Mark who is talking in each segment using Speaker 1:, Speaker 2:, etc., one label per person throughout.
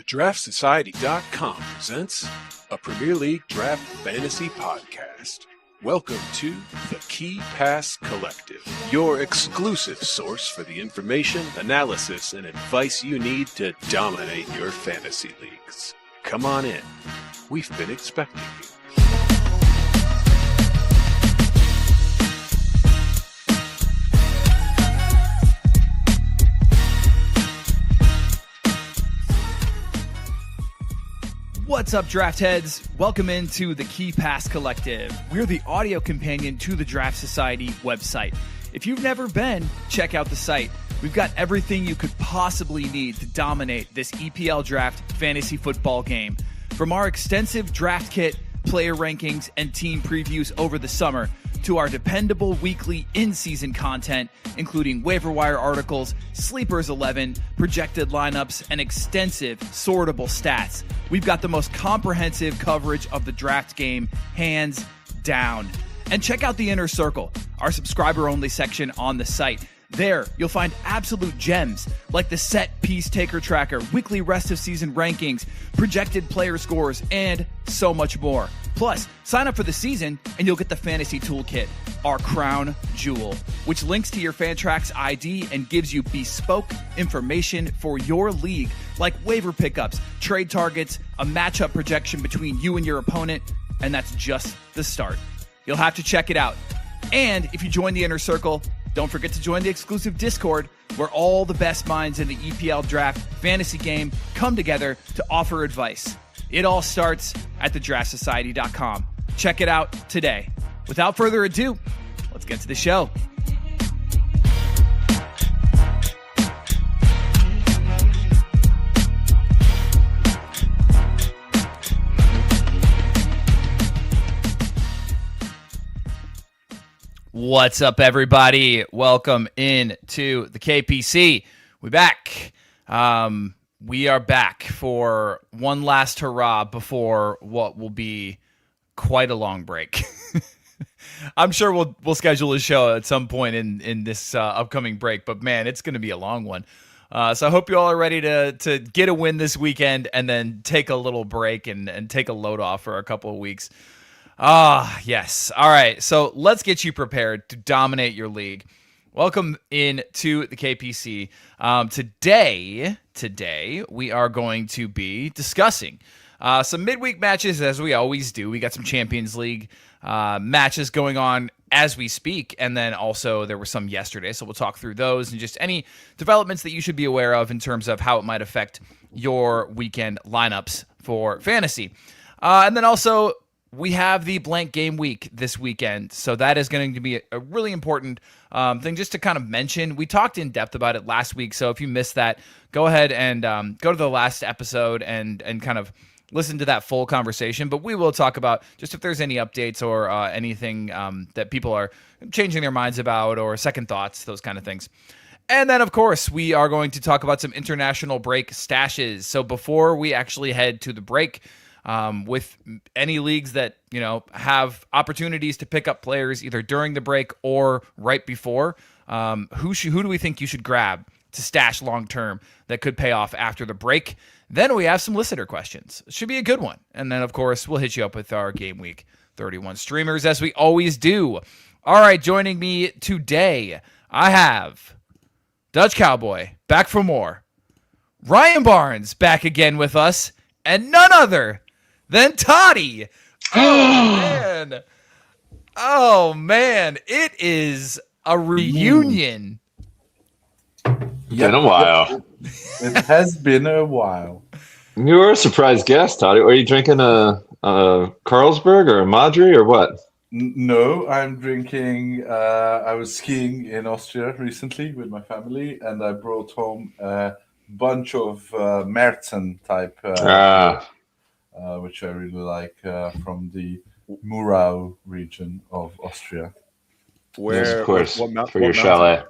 Speaker 1: TheDraftSociety.com presents a Premier League Draft Fantasy Podcast. Welcome to the Key Pass Collective, your exclusive source for the information, analysis, and advice you need to dominate your fantasy leagues. Come on in. We've been expecting you.
Speaker 2: What's up, draft heads? Welcome into the Key Pass Collective. We're the audio companion to the Draft Society website. If you've never been, check out the site. We've got everything you could possibly need to dominate this EPL draft fantasy football game. From our extensive draft kit, player rankings, and team previews over the summer, to our dependable weekly in-season content, including waiver wire articles, Sleepers 11, projected lineups, and extensive sortable stats. We've got the most comprehensive coverage of the draft game, hands down. And check out the Inner Circle, our subscriber-only section on the site. There, you'll find absolute gems like the set piece taker tracker, weekly rest of season rankings, projected player scores, and so much more. Plus, sign up for the season and you'll get the Fantasy Toolkit, our crown jewel, which links to your Fantrax ID and gives you bespoke information for your league, like waiver pickups, trade targets, a matchup projection between you and your opponent, and that's just the start. You'll have to check it out. And if you join the Inner Circle, don't forget to join the exclusive Discord, where all the best minds in the EPL draft fantasy game come together to offer advice. It all starts at thedraftsociety.com. Check it out today. Without further ado, let's get to the show. What's up, everybody? Welcome in to the KPC. We're back. We are back for one last hurrah before what will be quite a long break. I'm sure we'll schedule a show at some point in this upcoming break, but man, it's going to be a long one. So I hope you all are ready to get a win this weekend and then take a little break and take a load off for a couple of weeks. Yes. All right. So let's get you prepared to dominate your league. Welcome in to the KPC. Today we are going to be discussing some midweek matches, as we always do. We got some Champions League matches going on as we speak, and then also there were some yesterday, so we'll talk through those and just any developments that you should be aware of in terms of how it might affect your weekend lineups for fantasy. And then also, we have the blank game week this weekend, so that is going to be a really important thing just to kind of mention. We talked in depth about it last week, so if you missed that, go ahead and go to the last episode and kind of listen to that full conversation. But we will talk about just if there's any updates or anything that people are changing their minds about or second thoughts, those kind of things. And then, of course, we are going to talk about some international break stashes. So before we actually head to the break, with any leagues that, have opportunities to pick up players either during the break or right before, who do we think you should grab to stash long-term that could pay off after the break? Then we have some listener questions. It should be a good one. And then, of course, we'll hit you up with our Gameweek 31 streamers, as we always do. All right, joining me today, I have Dutch Cowboy back for more, Ryan Barnes back again with us, and none other than Toddy. Oh man, it is a reunion.
Speaker 3: Been a while.
Speaker 4: It has been a while.
Speaker 3: You were a surprise guest, Toddy. Are you drinking a Carlsberg or a Madri or what?
Speaker 4: No, I'm drinking. I was skiing in Austria recently with my family, and I brought home a bunch of Märzen type, which I really like, from the Murau region of Austria.
Speaker 3: Yes, of course, for your chalet.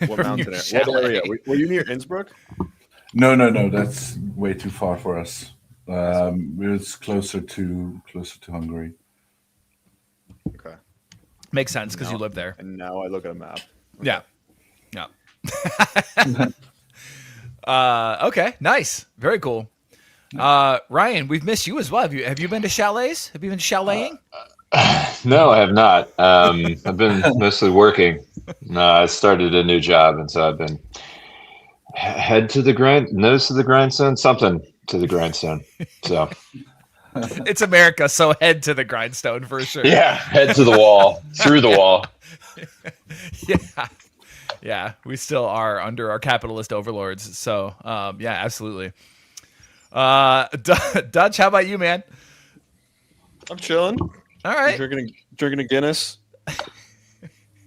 Speaker 5: What mountain? What area? Were you near Innsbruck?
Speaker 4: No. That's way too far for us. It's closer to Hungary.
Speaker 5: Okay.
Speaker 2: Makes sense because you live there.
Speaker 5: And now I look at a map.
Speaker 2: Okay. Yeah. Okay, nice. Very cool. Ryan, we've missed you as well. Have you been to chalets? Have you been chaleting?
Speaker 3: No, I have not. I've been mostly working. No, I started a new job, and so I've been nose to the grindstone, something to the grindstone. So
Speaker 2: It's America, so head to the grindstone for sure.
Speaker 3: yeah, head to the wall, through the wall.
Speaker 2: Yeah, we still are under our capitalist overlords. So yeah, absolutely. Dutch, how about you, man?
Speaker 5: I'm chilling.
Speaker 2: All right.
Speaker 5: Drinking a Guinness.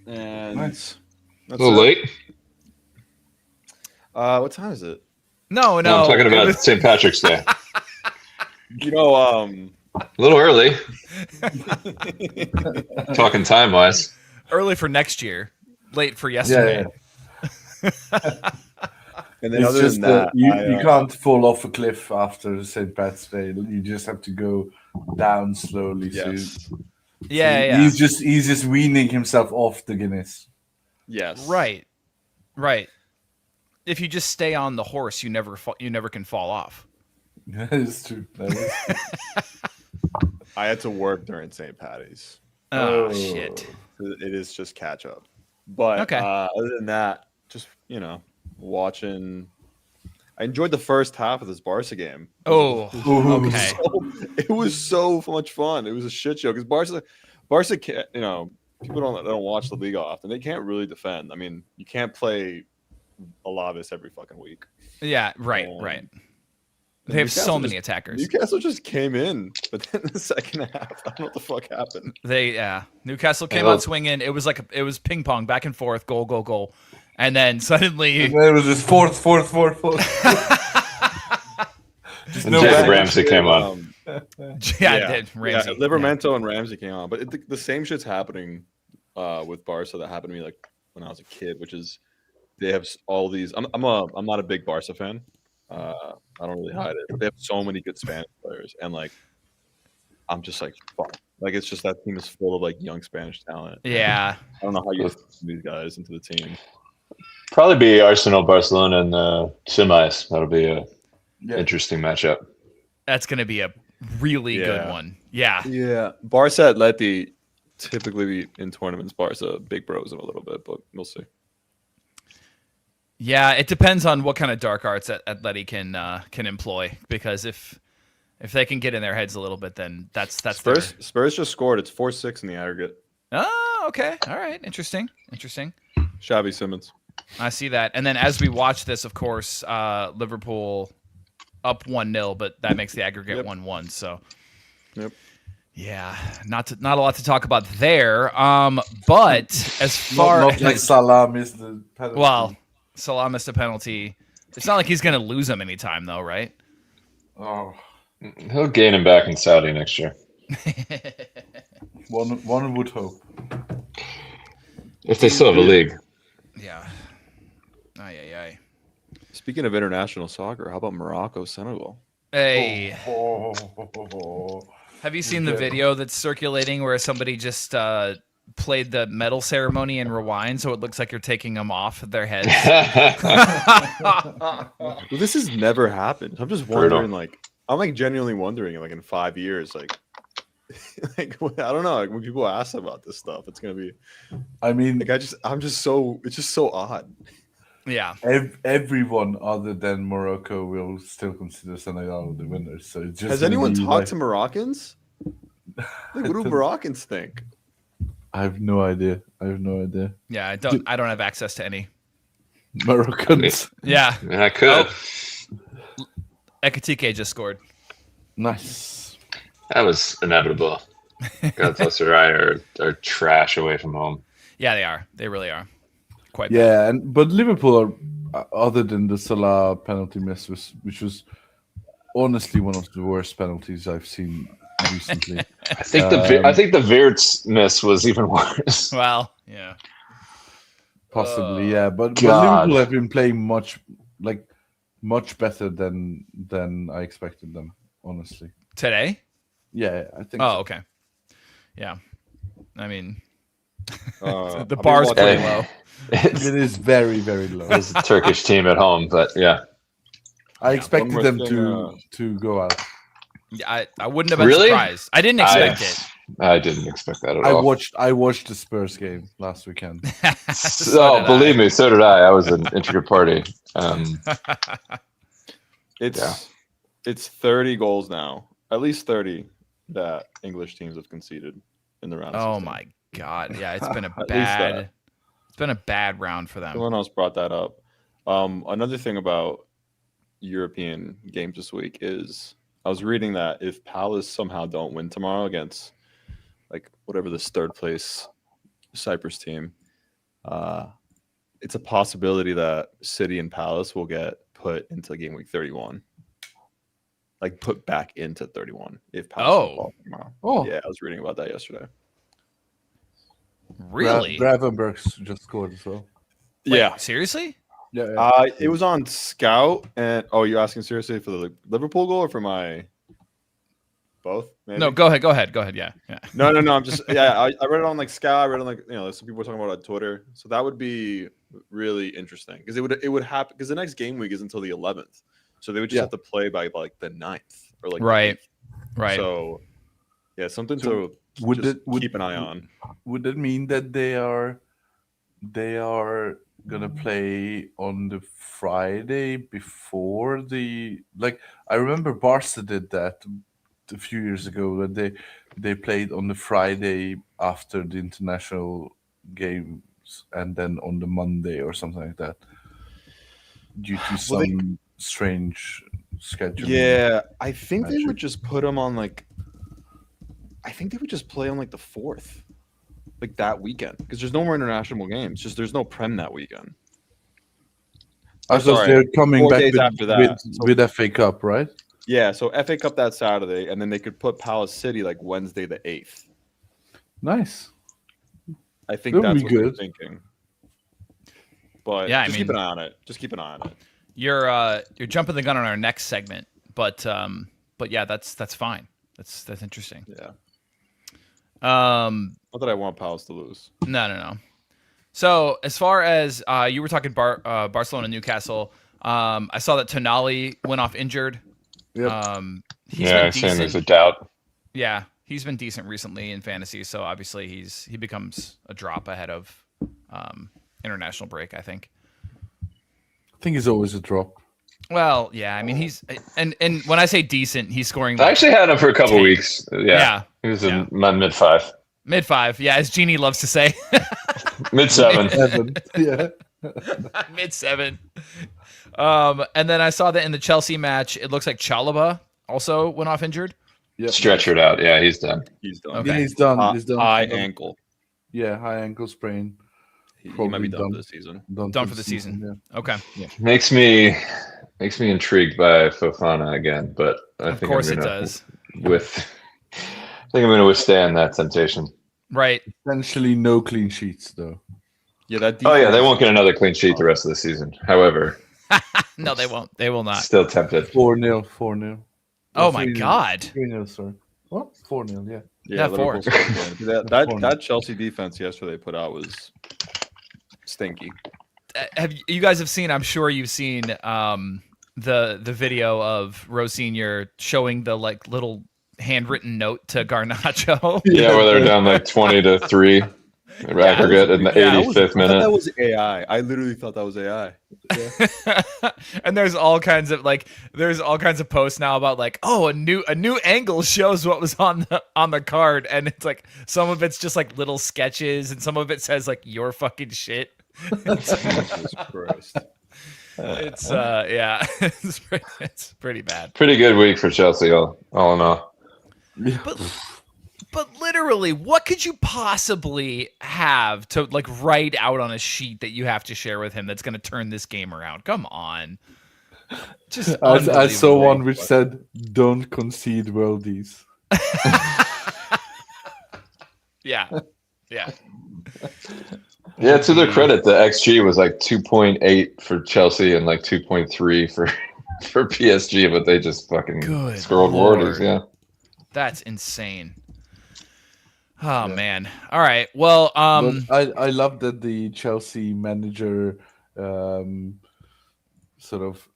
Speaker 5: And
Speaker 4: Nice.
Speaker 3: A little late.
Speaker 5: What time is it?
Speaker 2: No.
Speaker 3: I'm talking about St. Patrick's Day.
Speaker 5: You know,
Speaker 3: A little early. Talking time wise.
Speaker 2: Early for next year, late for yesterday.
Speaker 4: Yeah.
Speaker 5: and then
Speaker 4: It's
Speaker 5: other
Speaker 4: just
Speaker 5: than that,
Speaker 4: you can't fall off a cliff after St. Pat's Day. You just have to go down slowly.
Speaker 5: yes,
Speaker 2: Yeah.
Speaker 4: He's just weaning himself off the Guinness.
Speaker 5: yes,
Speaker 2: Right. If you just stay on the horse, you never can fall off.
Speaker 4: That is true.
Speaker 5: I had to work during St. Patty's.
Speaker 2: Oh shit.
Speaker 5: It is just catch up. But
Speaker 2: Okay.
Speaker 5: Other than that, just watching. I enjoyed the first half of this Barca game.
Speaker 2: Oh, okay.
Speaker 5: It was so much fun. It was a shit show because Barca can't, people don't watch the league often. They can't really defend. I mean, you can't play Alaves every fucking week.
Speaker 2: Yeah, right. They have so many attackers.
Speaker 5: Newcastle just came in, but then in the second half, I don't know what the fuck happened.
Speaker 2: Newcastle came out swinging. It was ping pong back and forth, goal, and then suddenly
Speaker 4: And then it was just fourth. Just
Speaker 3: And Jacob Ramsey came on.
Speaker 2: Ramsey.
Speaker 5: Livermento and Ramsey came on, but the same shit's happening with Barca that happened to me like when I was a kid, which is they have all these. I'm not a big Barca fan. I don't really hide it, but they have so many good Spanish players, and like I'm just like fuck. Like it's just that team is full of like young Spanish talent.
Speaker 2: Yeah.
Speaker 5: I don't know how you fit these guys into the team.
Speaker 3: Probably be Arsenal, Barcelona, and semis. That'll be a interesting matchup.
Speaker 2: That's going to be a really good one. Yeah.
Speaker 5: Yeah. Barca Atleti typically in tournaments, Barca big bros them a little bit, but we'll see.
Speaker 2: Yeah, it depends on what kind of dark arts that Atleti can employ, because if they can get in their heads a little bit, then that's
Speaker 5: Spurs just scored. It's 4-6 in the aggregate.
Speaker 2: Oh, okay. All right. Interesting.
Speaker 5: Xavi Simons.
Speaker 2: I see that. And then as we watch this, of course, Liverpool up 1-0, but that makes the aggregate 1-1. So, yeah, not a lot to talk about there. But as far
Speaker 4: not like Salah missed the penalty.
Speaker 2: Well, Salah missed a penalty. It's not like he's going to lose them anytime, though, right?
Speaker 4: Oh,
Speaker 3: He'll gain him back in Saudi next year.
Speaker 4: one would hope.
Speaker 3: If they still have a league.
Speaker 2: Yeah. Aye.
Speaker 5: Speaking of international soccer, how about Morocco, Senegal?
Speaker 2: Hey.
Speaker 4: Oh.
Speaker 2: Have you seen the video that's circulating where somebody just played the medal ceremony and rewind so it looks like you're taking them off their heads?
Speaker 5: Well, this has never happened. I'm just wondering, I'm genuinely wondering, in 5 years, I don't know. When people ask about this stuff, it's gonna be. I mean, it's just so odd.
Speaker 2: Yeah.
Speaker 4: Everyone other than Morocco will still consider Senegal the winners. So it's just.
Speaker 5: Has anyone talked to Moroccans? What do Moroccans think?
Speaker 4: I have no idea.
Speaker 2: Yeah, I don't have access to any
Speaker 4: Moroccans.
Speaker 2: Yeah.
Speaker 3: I could.
Speaker 2: Ekatike just scored.
Speaker 4: Nice.
Speaker 3: That was inevitable. Galatasaray are trash away from home.
Speaker 2: Yeah, they are. They really are. Quite
Speaker 4: bad. But Liverpool are, other than the Salah penalty miss, which was honestly one of the worst penalties I've seen recently.
Speaker 3: I think the Wirtz miss was even worse.
Speaker 2: Well, yeah.
Speaker 4: Possibly, yeah. But Liverpool have been playing much better than I expected them, honestly.
Speaker 2: Today?
Speaker 4: Yeah, I think.
Speaker 2: Oh, okay. Yeah. I mean, the
Speaker 3: I
Speaker 2: bar's
Speaker 3: mean,
Speaker 2: pretty low.
Speaker 4: It is very, very low.
Speaker 3: It's a Turkish team at home, but yeah.
Speaker 4: I
Speaker 2: Yeah.
Speaker 4: expected
Speaker 5: One more
Speaker 4: them
Speaker 5: thing,
Speaker 4: to go out.
Speaker 2: I wouldn't have been
Speaker 3: Really?
Speaker 2: surprised. I didn't expect it.
Speaker 3: I didn't expect that at
Speaker 4: I
Speaker 3: all.
Speaker 4: watched the Spurs game last weekend.
Speaker 2: So did
Speaker 3: Believe
Speaker 2: I.
Speaker 3: me, so did I. I was an integral party.
Speaker 5: It's 30 goals now, at least 30 that English teams have conceded in the round. Of
Speaker 2: Oh
Speaker 5: 16.
Speaker 2: my god. Yeah, it's been a
Speaker 5: At least that.
Speaker 2: it's been a bad round for them.
Speaker 5: Someone else brought that up. Another thing about European games this week is I was reading that if Palace somehow don't win tomorrow against like whatever this third place Cyprus team, it's a possibility that City and Palace will get put into Gameweek 31. Like put back into 31 if Palace don't fall tomorrow.
Speaker 4: Oh.
Speaker 5: Yeah, I was reading about that yesterday.
Speaker 2: Really?
Speaker 4: Gravenberg's just scored as well.
Speaker 2: Wait,
Speaker 5: Yeah.
Speaker 2: seriously?
Speaker 4: Yeah.
Speaker 5: It was on Scout, and you're asking seriously for the Liverpool goal or for my both? Maybe?
Speaker 2: No, go ahead. Yeah.
Speaker 5: No. I'm just I read it on like Scout. I read it on like some people were talking about it on Twitter. So that would be really interesting because it would happen because the next game week is until the 11th, so they would just have to play by like the 9th or like
Speaker 2: Right.
Speaker 5: the 8th.
Speaker 2: Right.
Speaker 5: So yeah, something
Speaker 4: So
Speaker 5: to keep an eye on.
Speaker 4: Would that mean that they are gonna play on the Friday before the I remember Barca did that a few years ago when they played on the Friday after the international games and then on the Monday or something like that due to some strange schedule.
Speaker 5: Yeah, I think they would just put them on I think they would just play on like the 4th, like that weekend, because there's no more international games. Just there's no Prem that weekend.
Speaker 4: So they're coming
Speaker 5: 4
Speaker 4: back
Speaker 5: days after that.
Speaker 4: with FA Cup, right?
Speaker 5: Yeah, so FA Cup that Saturday, and then they could put Palace City like Wednesday the 8th.
Speaker 4: Nice.
Speaker 5: I think
Speaker 4: That would
Speaker 5: that's
Speaker 4: be
Speaker 5: what they're
Speaker 4: good.
Speaker 5: thinking. But
Speaker 2: Yeah, I
Speaker 5: just
Speaker 2: mean-
Speaker 5: keep an eye on it. Just keep an eye on it.
Speaker 2: You're jumping the gun on our next segment, but yeah, that's fine. That's interesting.
Speaker 5: Yeah.
Speaker 2: Um,
Speaker 5: Not that I want Palace to lose.
Speaker 2: no. So as far as you were talking Barcelona Newcastle, I saw that Tonali went off injured.
Speaker 4: Yep.
Speaker 2: He's been
Speaker 3: saying there's a
Speaker 2: decent.
Speaker 3: doubt.
Speaker 2: Yeah, he's been decent recently in fantasy, so obviously he becomes a drop ahead of international break, I think.
Speaker 4: I think it's always a drop.
Speaker 2: Well, yeah, I mean he's and when I say decent, he's scoring.
Speaker 3: I actually had him for a couple
Speaker 2: 10.
Speaker 3: weeks. Yeah. He was in my mid 5.
Speaker 2: Mid 5, yeah, as Genie loves to say.
Speaker 3: Mid 7.
Speaker 4: Evan. Yeah.
Speaker 2: Mid 7. And then I saw that in the Chelsea match, it looks like Chalobah also went off injured.
Speaker 4: Yep.
Speaker 3: Stretchered out. Yeah, he's done.
Speaker 5: He's done.
Speaker 2: Okay.
Speaker 4: Yeah, he's done. He's done.
Speaker 5: High ankle.
Speaker 4: Yeah, high ankle sprain.
Speaker 5: He might
Speaker 4: Probably
Speaker 5: be done
Speaker 4: done.
Speaker 5: for the season.
Speaker 2: Done for the season. Okay.
Speaker 3: Makes me intrigued by Fofana again, but I
Speaker 2: Of
Speaker 3: think
Speaker 2: course
Speaker 3: I'm
Speaker 2: it
Speaker 3: gonna,
Speaker 2: does.
Speaker 3: I think I'm going to withstand that temptation.
Speaker 2: Right.
Speaker 4: Essentially, no clean sheets though.
Speaker 5: Yeah, that.
Speaker 3: Oh yeah, they won't get another clean sheet the rest of the season. However,
Speaker 2: No, they won't. They will not.
Speaker 3: still tempted.
Speaker 4: 4-0. 4-0.
Speaker 2: Oh my God.
Speaker 4: 3-0, sorry. What? 4-0, yeah.
Speaker 2: Yeah,
Speaker 5: Liverpool
Speaker 2: four.
Speaker 5: scored again. That Chelsea defense yesterday put out was stinky.
Speaker 2: You guys have seen? I'm sure you've seen the video of Rose Senior showing the little handwritten note to Garnacho.
Speaker 3: Yeah, where they're down 20-3 aggregate in the 85th minute.
Speaker 5: That was AI. I literally thought that was AI.
Speaker 2: And there's all kinds of posts now about a new angle shows what was on the card, and it's some of it's just little sketches, and some of it says your fucking shit.
Speaker 5: Jesus Christ.
Speaker 2: It's yeah, it's pretty bad.
Speaker 3: Pretty good week for Chelsea, all in all.
Speaker 2: But literally, what could you possibly have to write out on a sheet that you have to share with him that's going to turn this game around? Come on. Just
Speaker 4: I saw one which said, "Don't concede worldies."
Speaker 2: Yeah.
Speaker 3: Yeah, to their credit, the XG was 2.8 for Chelsea and 2.3 for PSG, but they just fucking
Speaker 2: Good
Speaker 3: scored
Speaker 2: Lord.
Speaker 3: Warriors. Yeah.
Speaker 2: That's insane. Oh man. All right. Well,
Speaker 4: But I love that the Chelsea manager sort of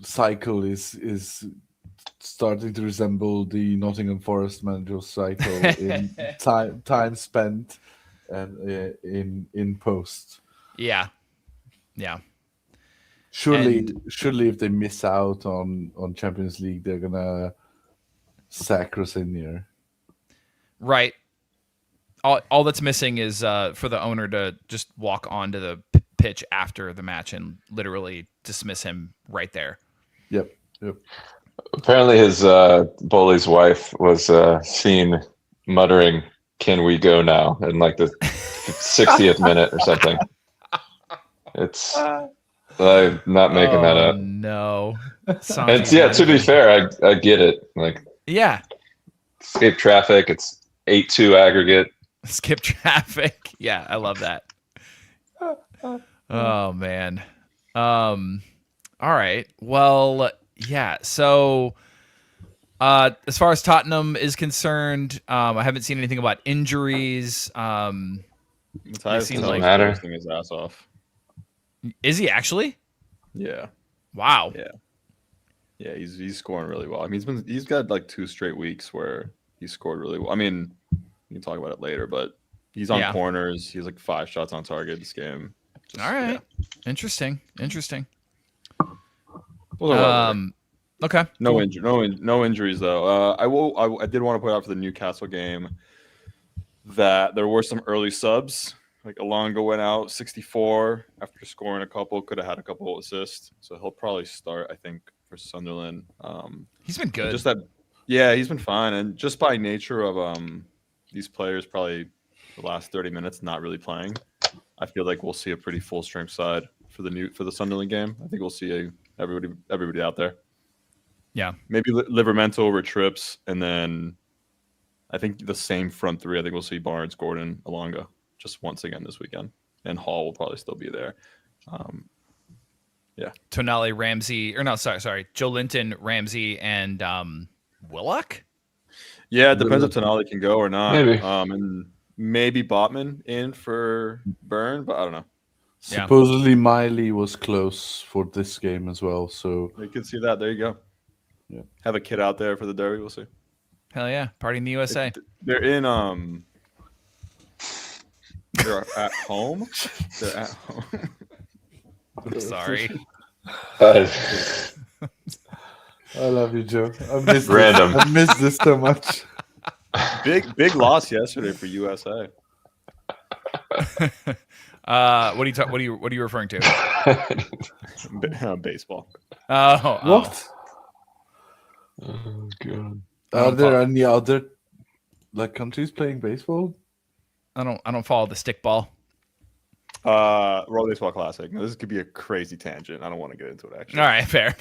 Speaker 4: cycle is starting to resemble the Nottingham Forest manager cycle in time spent and in post.
Speaker 2: Yeah.
Speaker 4: Surely, if they miss out on Champions League, they're gonna sack Rosenior.
Speaker 2: Right. All that's missing is for the owner to just walk onto the pitch after the match and literally dismiss him right there.
Speaker 4: Yep.
Speaker 3: Apparently, his bully's wife was seen muttering, "Can we go now?" in like the 60th minute or something. It's I'm not making that up.
Speaker 2: No.
Speaker 3: And to be fair, I get it. Like,
Speaker 2: yeah,
Speaker 3: escape traffic. It's 8-2 aggregate.
Speaker 2: Skip traffic. Yeah, I love that. Oh man. All right. Well, yeah. So, as far as Tottenham is concerned, I haven't seen anything about injuries.
Speaker 5: Matthias
Speaker 3: doesn't
Speaker 5: like
Speaker 3: matter.
Speaker 5: roasting his ass off.
Speaker 2: Is he actually?
Speaker 5: Yeah.
Speaker 2: Wow.
Speaker 5: Yeah, he's scoring really well. I mean, he's got like 2 straight weeks where he scored really well. I mean, we can talk about it later, but he's on corners. He's like 5 shots on target this game.
Speaker 2: All right. Yeah. Interesting. Okay.
Speaker 5: No injuries though. I did want to point out for the Newcastle game that there were some early subs. Like Alonga went out 64 after scoring a couple. Could have had a couple assists, so he'll probably start. I think for Sunderland.
Speaker 2: He's been good.
Speaker 5: He's been fine, and just by nature of these players, probably the last 30 minutes not really playing. I feel like we'll see a pretty full strength side for the Sunderland game. I think we'll see everybody out there.
Speaker 2: Yeah,
Speaker 5: maybe Livramento over Trips, and then I think the same front three. I think we'll see Barnes, Gordon, Alonga just once again this weekend, and Hall will probably still be there.
Speaker 2: Tonali, Ramsey, or no, sorry, Joe Linton, Ramsey, and Willock.
Speaker 5: Yeah, it depends if Tonali can go or not.
Speaker 3: Maybe.
Speaker 5: And maybe Botman in for Burn, but I don't know.
Speaker 4: Supposedly Miley was close for this game as well, so
Speaker 5: you can see that. There you go.
Speaker 4: Yeah,
Speaker 5: have a kid out there for the derby. We'll see.
Speaker 2: Hell yeah, party in the USA.
Speaker 5: They're in They're at home. They're at home.
Speaker 2: I'm sorry.
Speaker 4: I love you, Joe. I missed this so much.
Speaker 5: Big loss yesterday for USA.
Speaker 2: What are you referring to?
Speaker 5: Baseball.
Speaker 4: What?
Speaker 3: Oh god.
Speaker 4: Are there any other countries playing baseball?
Speaker 2: I don't follow the stickball.
Speaker 5: World Baseball Classic. Now, this could be a crazy tangent. I don't want to get into it actually.
Speaker 2: All right, fair.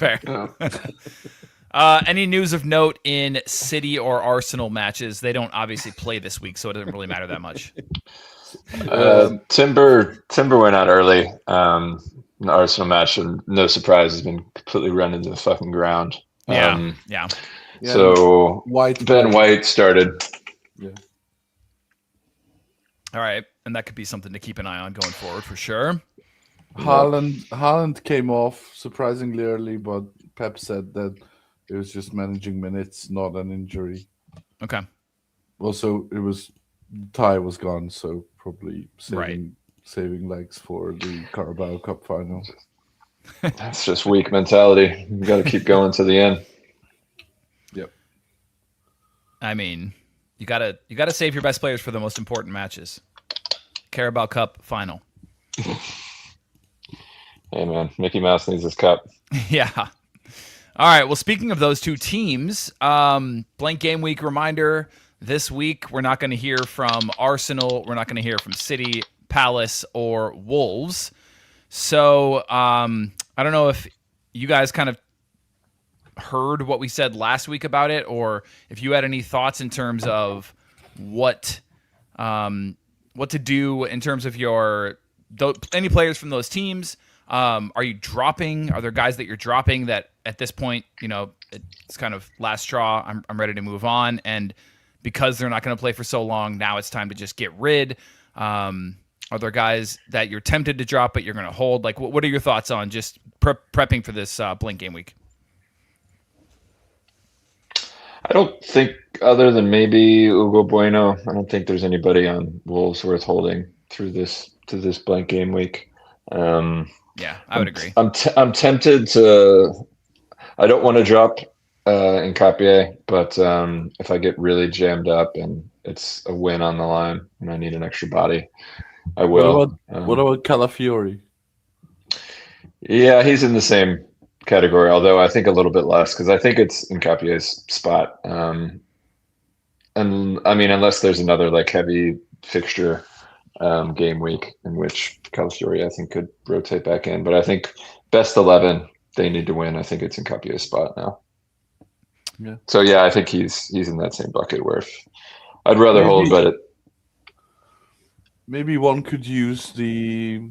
Speaker 3: Oh.
Speaker 2: Any news of note in City or Arsenal matches? They don't obviously play this week, so it doesn't really matter that much.
Speaker 3: Timber went out early. In the Arsenal match, and no surprise, has been completely run into the fucking ground.
Speaker 2: Yeah.
Speaker 3: So Ben White started.
Speaker 4: Yeah.
Speaker 2: All right, and that could be something to keep an eye on going forward for sure.
Speaker 4: Haaland came off surprisingly early, but Pep said that it was just managing minutes, not an injury.
Speaker 2: Okay.
Speaker 4: Also, Ty was gone, so probably saving legs for the Carabao Cup final.
Speaker 3: That's just weak mentality. You got to keep going to the end.
Speaker 4: Yep.
Speaker 2: I mean, you gotta save your best players for the most important matches. Carabao Cup final.
Speaker 3: Hey man, Mickey Mouse needs his cup.
Speaker 2: Yeah. All right. Well, speaking of those two teams, blank game week reminder. This week, we're not going to hear from Arsenal. We're not going to hear from City, Palace, or Wolves. So I don't know if you guys kind of heard what we said last week about it, or if you had any thoughts in terms of what to do in terms of any players from those teams. Are you dropping? Are there guys that you're dropping that at this point, it's kind of last straw? I'm ready to move on, and because they're not going to play for so long, now it's time to just get rid. Are there guys that you're tempted to drop but you're going to hold? Like, what are your thoughts on just prepping for this Blink game week?
Speaker 3: I don't think, other than maybe Hugo Bueno, I don't think there's anybody on Wolves worth holding through this blank game week.
Speaker 2: Yeah, I would agree.
Speaker 3: I'm tempted to. I don't want to drop Nkapie, but if I get really jammed up and it's a win on the line and I need an extra body, I will.
Speaker 4: What about Calafiori?
Speaker 3: Yeah, he's in the same category, although I think a little bit less because I think it's Nkapie's spot. And I mean, unless there's another like heavy fixture game week in which Calafiori I think could rotate back in, but I think best 11 they need to win. I think it's Nkapie's spot now.
Speaker 4: Yeah.
Speaker 3: So yeah, I think he's in that same bucket where I'd rather hold, but
Speaker 4: maybe one could use the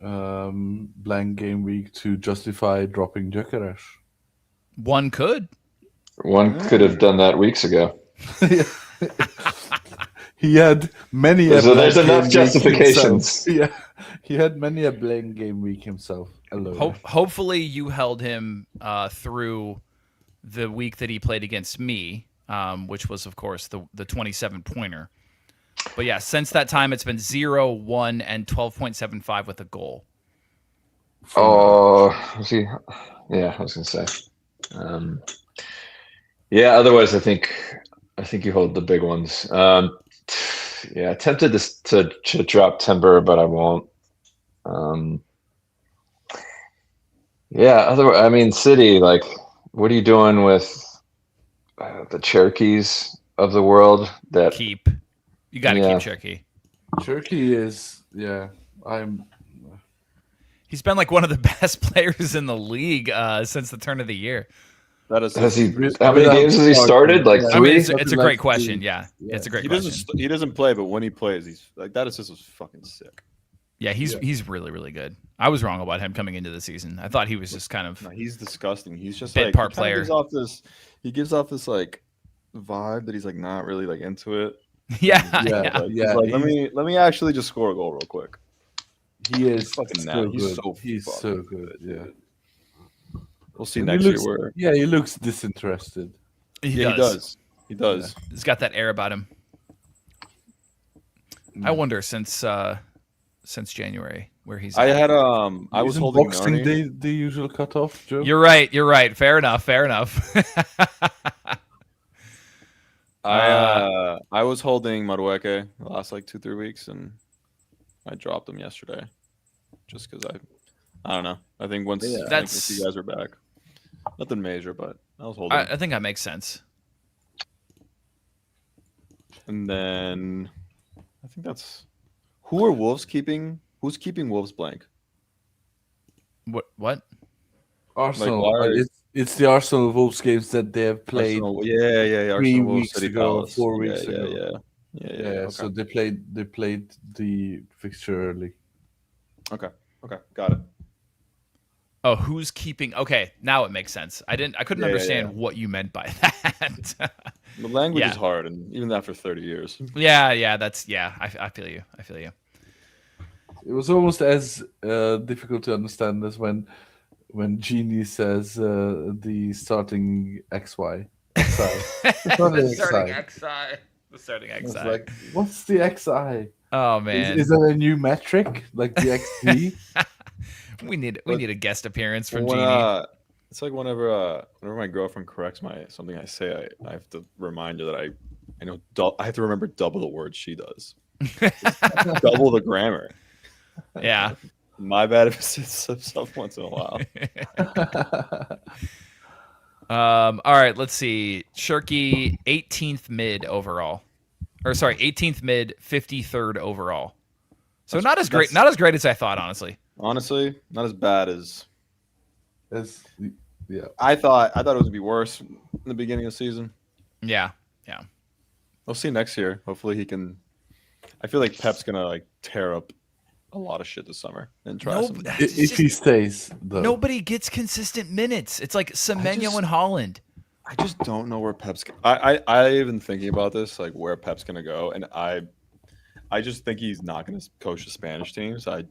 Speaker 4: blank game week to justify dropping Gyökeres.
Speaker 2: One could
Speaker 3: have done that weeks ago.
Speaker 4: He had many.
Speaker 3: So there's enough justifications.
Speaker 4: Yeah, he had many a blank game week himself alone.
Speaker 2: Hopefully, you held him through the week that he played against me, which was, of course, the 27-pointer. But yeah, since that time, it's been 0, 1, and 12.75 with a goal.
Speaker 3: Oh, see, yeah, I was gonna say. Yeah, otherwise, I think you hold the big ones. Yeah, tempted to drop Timber, but I won't. Yeah, otherwise, I mean, City, like, what are you doing with the Cherokees of the world? That
Speaker 2: keep. You got to keep Cherokee.
Speaker 4: Cherokee is,
Speaker 2: He's been like one of the best players in the league since the turn of the year.
Speaker 3: How many games has he started? Like 3?
Speaker 2: I mean, it's a great question. Yeah, it's a great question.
Speaker 5: He doesn't play, but when he plays, he's like that assist was fucking sick.
Speaker 2: Yeah, he's really, really good. I was wrong about him coming into the season. I thought he was just kind of.
Speaker 5: No, he's disgusting. He's just
Speaker 2: bit
Speaker 5: like
Speaker 2: part player.
Speaker 5: He gives off this like vibe that he's like not really like into it.
Speaker 2: Yeah.
Speaker 5: Like, let me actually just score a goal real quick.
Speaker 4: He is
Speaker 5: fucking
Speaker 4: so
Speaker 5: good.
Speaker 4: He's so good. Yeah.
Speaker 5: We'll see next year.
Speaker 4: Yeah, he looks disinterested.
Speaker 2: He does.
Speaker 5: He does.
Speaker 2: Yeah. He's got that air about him. I wonder since January where he's.
Speaker 5: I was holding
Speaker 4: Boxing Day, the usual cutoff, Joe.
Speaker 2: You're right. Fair enough.
Speaker 5: I was holding Madueke the last like 2-3 weeks, and I dropped him yesterday, just because I don't know. I think once you guys are back, nothing major, but I was holding.
Speaker 2: I think that makes sense.
Speaker 5: And then I think that's who are Wolves keeping? Who's keeping Wolves blank?
Speaker 2: What?
Speaker 4: Arsenal. It's the Arsenal Wolves games that they have played.
Speaker 5: Arsenal, yeah.
Speaker 4: 3
Speaker 5: Arsenal,
Speaker 4: weeks
Speaker 5: City
Speaker 4: ago,
Speaker 5: Palace.
Speaker 4: 4 weeks ago.
Speaker 5: Yeah.
Speaker 4: Okay. So they played the fixture early.
Speaker 5: Okay, got it.
Speaker 2: Oh, who's keeping? Okay, now it makes sense. I couldn't understand what you meant by that.
Speaker 5: The language is hard, and even after 30 years.
Speaker 2: Yeah. I feel you.
Speaker 4: It was almost as difficult to understand as when Genie says the starting XY.
Speaker 2: The starting XI.
Speaker 4: Like, what's the XI?
Speaker 2: Oh man,
Speaker 4: is that a new metric like the XG?
Speaker 2: we need a guest appearance from Genie.
Speaker 5: It's like whenever my girlfriend corrects something I say, I have to remind her that I know I have to remember double the words she does, double the grammar.
Speaker 2: Yeah.
Speaker 5: My bad if it slips up once in a while.
Speaker 2: All right, let's see. Shirky, 18th mid overall. Or sorry, 18th mid, 53rd overall. So not as great as I thought, honestly.
Speaker 5: Honestly, not as bad as
Speaker 4: yeah.
Speaker 5: I thought it was gonna be worse in the beginning of the season.
Speaker 2: Yeah.
Speaker 5: We'll see next year. Hopefully he can. I feel like Pep's gonna like tear up a lot of shit this summer and try some.
Speaker 4: If he stays, though.
Speaker 2: Nobody gets consistent minutes. It's like Semenyo and Holland.
Speaker 5: I just don't know where Pep's. I even thinking about this, like where Pep's gonna go, and I I just think he's not going to coach the Spanish teams. I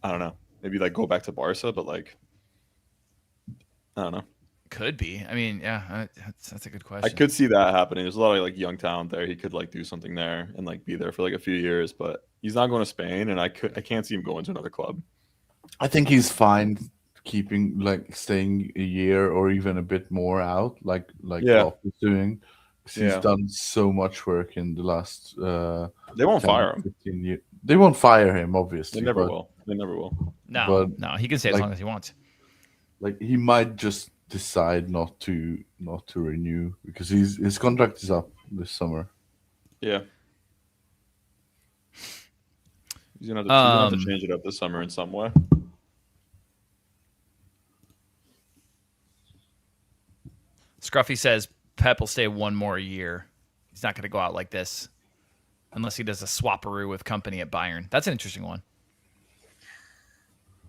Speaker 5: don't know. Maybe like go back to Barca, but like I don't know.
Speaker 2: Could be. I mean, yeah, that's a good question.
Speaker 5: I could see that happening. There's a lot of like young talent there. He could like do something there and like be there for like a few years, but he's not going to Spain, and I can't see him going to another club.
Speaker 4: I think he's fine staying a year or even a bit more out, like Klopp is doing. He's done so much work in the last.
Speaker 5: They won't fire him.
Speaker 4: 15 years. They won't fire him, obviously.
Speaker 5: They never will. They never will.
Speaker 2: No, he can stay as long as he wants.
Speaker 4: Like he might just decide not to renew because his contract is up this summer.
Speaker 5: Yeah. He's gonna have to change it up this summer in some way.
Speaker 2: Scruffy says Pep will stay one more year. He's not going to go out like this unless he does a swapperoo with company at Bayern. That's an interesting one.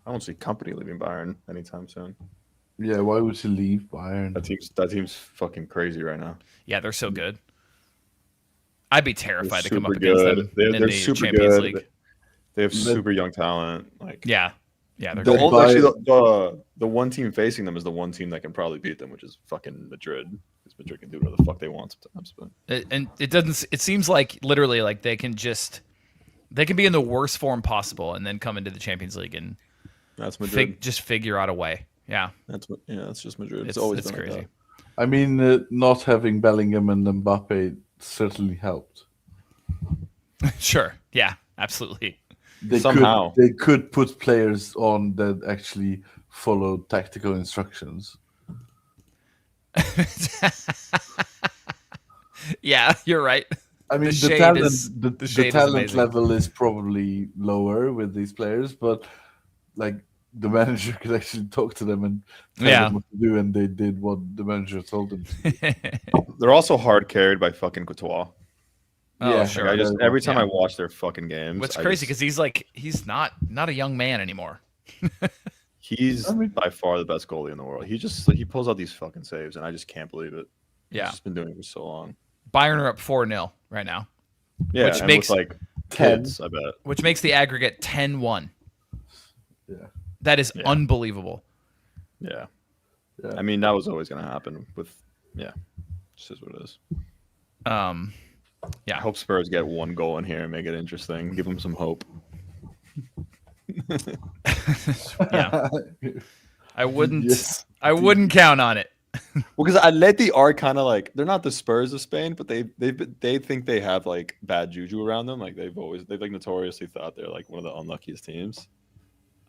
Speaker 5: I don't see company leaving Bayern anytime soon.
Speaker 4: Yeah, why would he leave Bayern?
Speaker 5: That team's fucking crazy right now.
Speaker 2: Yeah, they're so good. I'd be terrified to come up
Speaker 5: good.
Speaker 2: against them in the
Speaker 5: super
Speaker 2: Champions
Speaker 5: good.
Speaker 2: League.
Speaker 5: They have super young talent. Like
Speaker 2: they're
Speaker 5: the one team facing them is the one team that can probably beat them, which is fucking Madrid. Because Madrid can do whatever the fuck they want sometimes. But
Speaker 2: it seems like literally like they can be in the worst form possible and then come into the Champions League and
Speaker 5: that's Madrid.
Speaker 2: just figure out a way. Yeah,
Speaker 5: that's just Madrid.
Speaker 2: It's crazy.
Speaker 5: Like
Speaker 4: I mean, not having Bellingham and Mbappe certainly helped.
Speaker 2: Sure. Yeah, absolutely.
Speaker 4: They could put players on that actually follow tactical instructions.
Speaker 2: Yeah, you're right.
Speaker 4: I mean, the talent level is probably lower with these players, but like the manager could actually talk to them and tell them what to do, and they did what the manager told them to do.
Speaker 5: They're also hard carried by fucking Courtois.
Speaker 2: Oh, yeah, sure.
Speaker 5: Like every time I watch their fucking games,
Speaker 2: what's crazy because he's not a young man anymore.
Speaker 5: He's by far the best goalie in the world. He pulls out these fucking saves, and I just can't believe it.
Speaker 2: Yeah,
Speaker 5: he's just been doing it for so long.
Speaker 2: Bayern are up 4-0 right now.
Speaker 5: Yeah,
Speaker 2: which makes
Speaker 5: like 10, I bet.
Speaker 2: Which makes the aggregate 10-1.
Speaker 4: Yeah,
Speaker 2: that is unbelievable.
Speaker 5: Yeah, I mean that was always going to happen. Just is what it is.
Speaker 2: Yeah,
Speaker 5: I hope Spurs get one goal in here and make it interesting. Give them some hope.
Speaker 2: Yeah, I wouldn't count on it.
Speaker 5: Well, because Atleti are kind of like they're not the Spurs of Spain, but they think they have like bad juju around them. Like they've like notoriously thought they're like one of the unluckiest teams.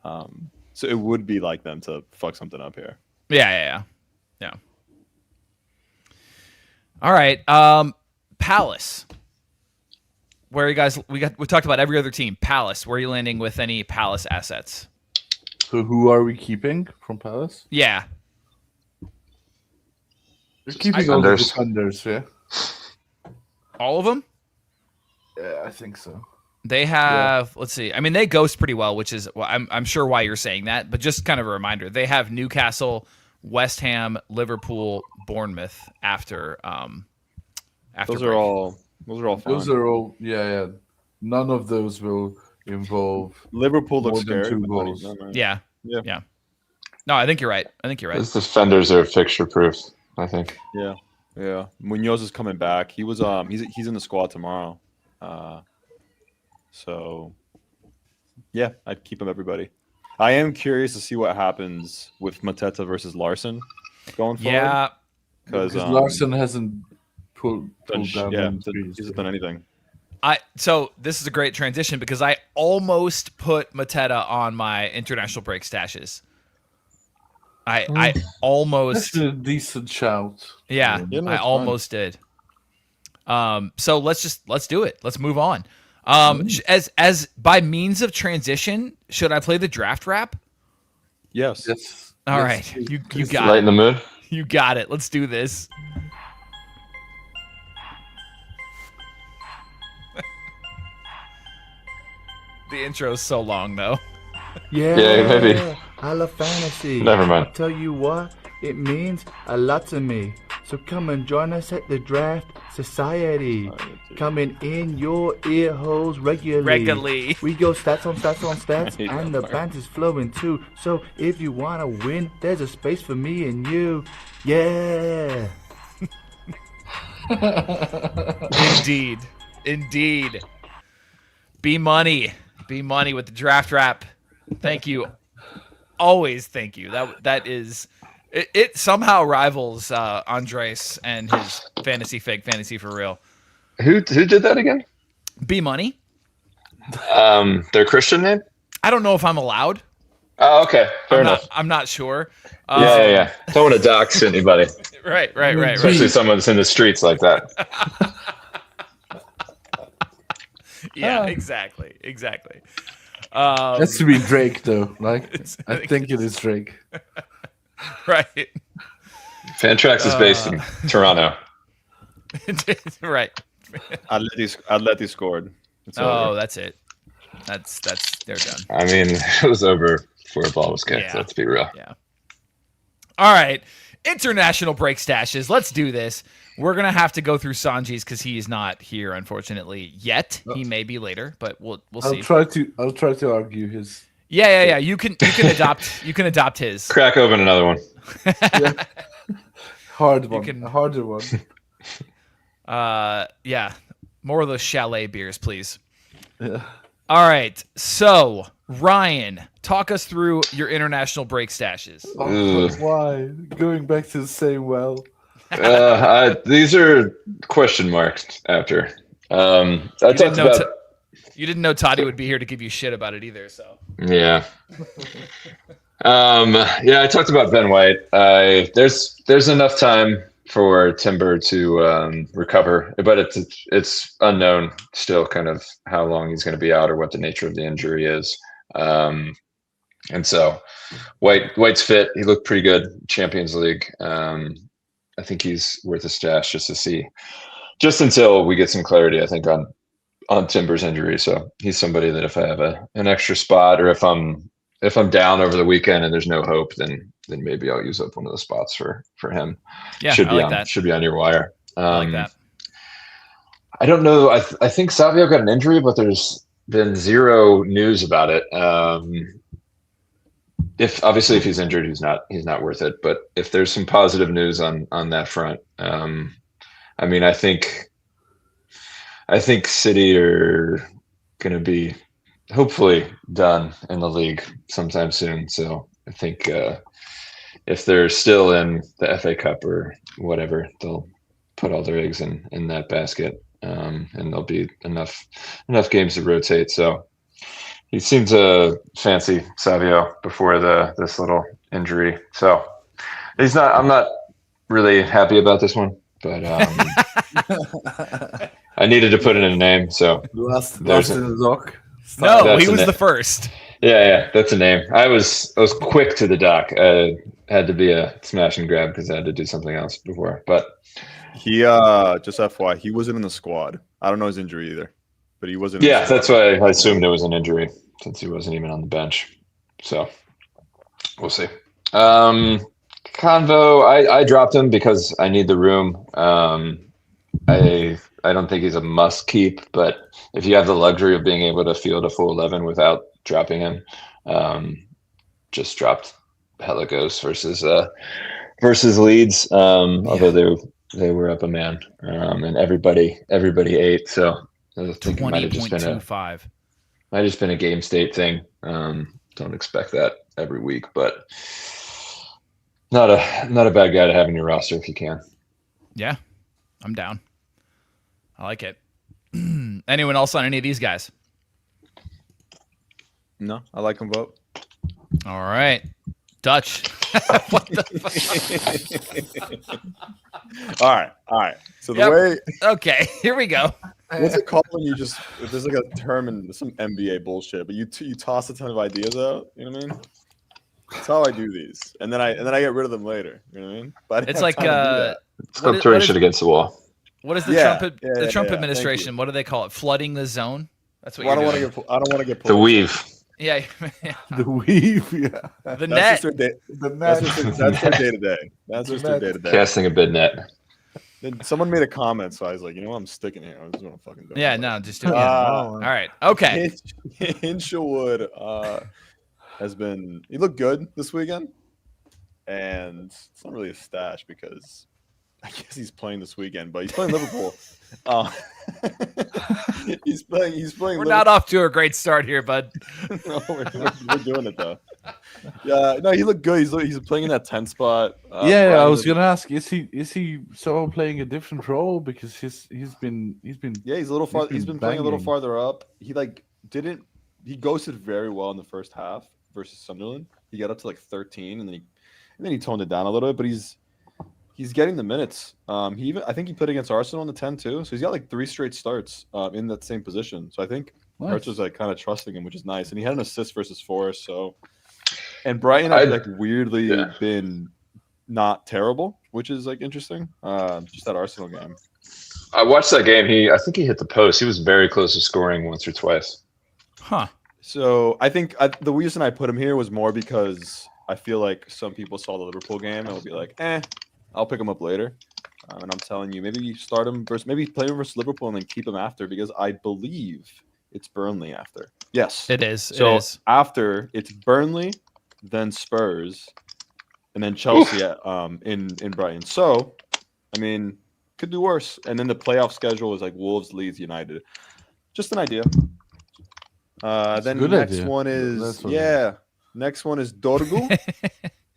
Speaker 5: So it would be like them to fuck something up here.
Speaker 2: Yeah. All right, Palace. Where are you guys? We talked about every other team. Palace. Where are you landing with any Palace assets?
Speaker 4: So who are we keeping from Palace?
Speaker 2: Yeah.
Speaker 4: We're keeping all the defenders, yeah.
Speaker 2: All of them?
Speaker 4: Yeah, I think so.
Speaker 2: They have, let's see. I mean, they ghost pretty well, which is, I'm sure why you're saying that, but just kind of a reminder. They have Newcastle, West Ham, Liverpool, Bournemouth after
Speaker 5: those are all fine.
Speaker 4: Those are all, yeah. None of those will involve
Speaker 5: Liverpool looks
Speaker 4: more than
Speaker 5: scary.
Speaker 4: 2 goals.
Speaker 2: Yeah. No, I think you're right.
Speaker 3: Those defenders are fixture proof, I think.
Speaker 5: Yeah. Munoz is coming back. He was he's in the squad tomorrow. So yeah, I'd keep him everybody. I am curious to see what happens with Mateta versus Larson going forward.
Speaker 2: Yeah.
Speaker 4: Because Larson hasn't pulled down
Speaker 5: he hasn't done anything.
Speaker 2: So this is a great transition because I almost put Mateta on my international break stashes. I almost.
Speaker 4: That's a decent shout.
Speaker 2: Yeah, I almost did. So let's do it. Let's move on. As by means of transition, should I play the draft rap?
Speaker 5: Yes.
Speaker 2: All right. You got
Speaker 3: Lighten
Speaker 2: it.
Speaker 3: the mood.
Speaker 2: You got it. Let's do this. The intro is so long, though.
Speaker 3: Yeah, maybe.
Speaker 6: I love fantasy.
Speaker 3: Never mind.
Speaker 6: I'll tell you what, It means a lot to me. So come and join us at the Draft Society. Coming in your ear holes regularly. We go stats on stats on stats, and the banter's flowing too. So if you want to win, there's a space for me and you. Yeah.
Speaker 2: Indeed. Be money with the draft rap. Thank you. Always thank you. That is it somehow rivals Andres and his fantasy for real.
Speaker 3: Who did that again?
Speaker 2: Be money.
Speaker 3: Their Christian name?
Speaker 2: I don't know if I'm allowed.
Speaker 3: Oh, okay. Fair enough.
Speaker 2: I'm not sure.
Speaker 3: Yeah. Don't want to dox anybody.
Speaker 2: Right.
Speaker 3: Especially someone that's in the streets like that.
Speaker 2: Yeah, exactly.
Speaker 4: Has to be Drake though. I think it is Drake.
Speaker 2: Right.
Speaker 3: Fantrax is based in Toronto.
Speaker 2: Right.
Speaker 5: Atleti scored.
Speaker 2: Oh, that's it. That's they're done.
Speaker 3: I mean, it was over before a ball was kicked.
Speaker 2: Yeah.
Speaker 3: Let's be real.
Speaker 2: Yeah. All right. International break stashes. Let's do this. We're going to have to go through Sanjy's because he is not here, unfortunately, yet. He may be later, but we'll see.
Speaker 4: I'll try to argue his.
Speaker 2: Yeah. You can adopt his.
Speaker 3: Crack open another one.
Speaker 4: Yeah. Hard one. A harder one.
Speaker 2: Yeah. More of those chalet beers, please.
Speaker 4: Yeah.
Speaker 2: All right. So, Ryan, talk us through your international break stashes.
Speaker 4: Oh, why? Going back to the same well.
Speaker 3: These are question marks after. You
Speaker 2: didn't know Toddy would be here to give you shit about it either, so.
Speaker 3: Yeah. I talked about Ben White. There's enough time for Timber to recover, but it's unknown still kind of how long he's going to be out or what the nature of the injury is. And so White's fit. He looked pretty good. Champions League. I think he's worth a stash just until we get some clarity, I think, on Timber's injury. So he's somebody that if I have an extra spot, or if I'm down over the weekend and there's no hope, then maybe I'll use up one of the spots for him.
Speaker 2: Yeah,
Speaker 3: Should be on your wire.
Speaker 2: I like that.
Speaker 3: I don't know. I think Savio got an injury, but there's been zero news about it. If he's injured, he's not worth it. But if there's some positive news on that front, I mean, I think City are going to be hopefully done in the league sometime soon. So I think if they're still in the FA Cup or whatever, they'll put all their eggs in that basket, and there'll be enough games to rotate. So he seemed to fancy Savio before this little injury. So I'm not really happy about this one, but I needed to put in a name. So
Speaker 4: last in the dock.
Speaker 2: No, he was the first.
Speaker 3: Yeah, that's a name. I was quick to the dock. Had to be a smash and grab because I had to do something else before. But
Speaker 5: he just FYI, he wasn't in the squad. I don't know his injury either, but he wasn't.
Speaker 3: Yeah, that's why I assumed it was an injury since he wasn't even on the bench. So we'll see. Convo, I dropped him because I need the room. I don't think he's a must keep, but if you have the luxury of being able to field a full 11 without dropping him, just dropped Heligos versus Leeds. Although they were up a man, and everybody ate. So I think it might have just been a game state thing. Don't expect that every week, but not a bad guy to have in your roster if you can.
Speaker 2: Yeah, I'm down. I like it. Anyone else on any of these guys?
Speaker 5: No, I like them both.
Speaker 2: All right. Dutch. What the fuck?
Speaker 5: All right. So the way.
Speaker 2: Okay, here we go.
Speaker 5: What's it called when you just, if there's like a term in some NBA bullshit, but you toss a ton of ideas out, you know what I mean? That's how I do these. And then I get rid of them later. You know what I mean? But
Speaker 2: it's like
Speaker 3: stop throwing shit against the wall.
Speaker 2: What is the Trump administration? What do they call it? Flooding the zone? That's what
Speaker 5: I don't want to get pulled.
Speaker 3: The weave.
Speaker 2: Yeah.
Speaker 4: The weave, yeah.
Speaker 2: The
Speaker 5: That's
Speaker 2: net.
Speaker 5: just their day.
Speaker 4: The
Speaker 5: That's
Speaker 4: net.
Speaker 5: just their day to day. That's
Speaker 4: The
Speaker 5: just their
Speaker 4: net.
Speaker 5: day to day.
Speaker 3: Casting a bid net.
Speaker 5: Then someone made a comment, so I was like, you know what, I'm sticking here. I'm just gonna fucking do it.
Speaker 2: Yeah, no, just do it.
Speaker 5: All
Speaker 2: right. Okay.
Speaker 5: Hinshelwood he looked good this weekend, and it's not really a stash because I guess he's playing this weekend, but he's playing Liverpool. He's playing.
Speaker 2: We're not off to a great start here, bud.
Speaker 5: No, we're doing it though. Yeah, no, he looked good. He's playing in that 10 spot.
Speaker 4: I was gonna ask, is he someone playing a different role because he's been
Speaker 5: Yeah, he's a little far. He's been playing a little farther up. He ghosted very well in the first half versus Sunderland. He got up to like 13, and then he toned it down a little bit. But he's getting the minutes. I think he played against Arsenal in the 10 too. So he's got like 3 straight starts in that same position. So I think Archer's like kind of trusting him, which is nice. And he had an assist versus Forest. So, and Brighton have like weirdly been not terrible, which is like interesting. Just that Arsenal game.
Speaker 3: I watched that game. I think he hit the post. He was very close to scoring once or twice.
Speaker 2: Huh.
Speaker 5: So I think the reason I put him here was more because I feel like some people saw the Liverpool game and will be like, I'll pick him up later. And I'm telling you, maybe you start him maybe play him versus Liverpool and then keep him after, because I believe it's Burnley after. Yes.
Speaker 2: It is.
Speaker 5: So after it's Burnley, then Spurs, and then Chelsea in Brighton. So, I mean, could do worse. And then the playoff schedule is like Wolves, Leeds, United. Just an idea. Then next one is next one is Dorgu,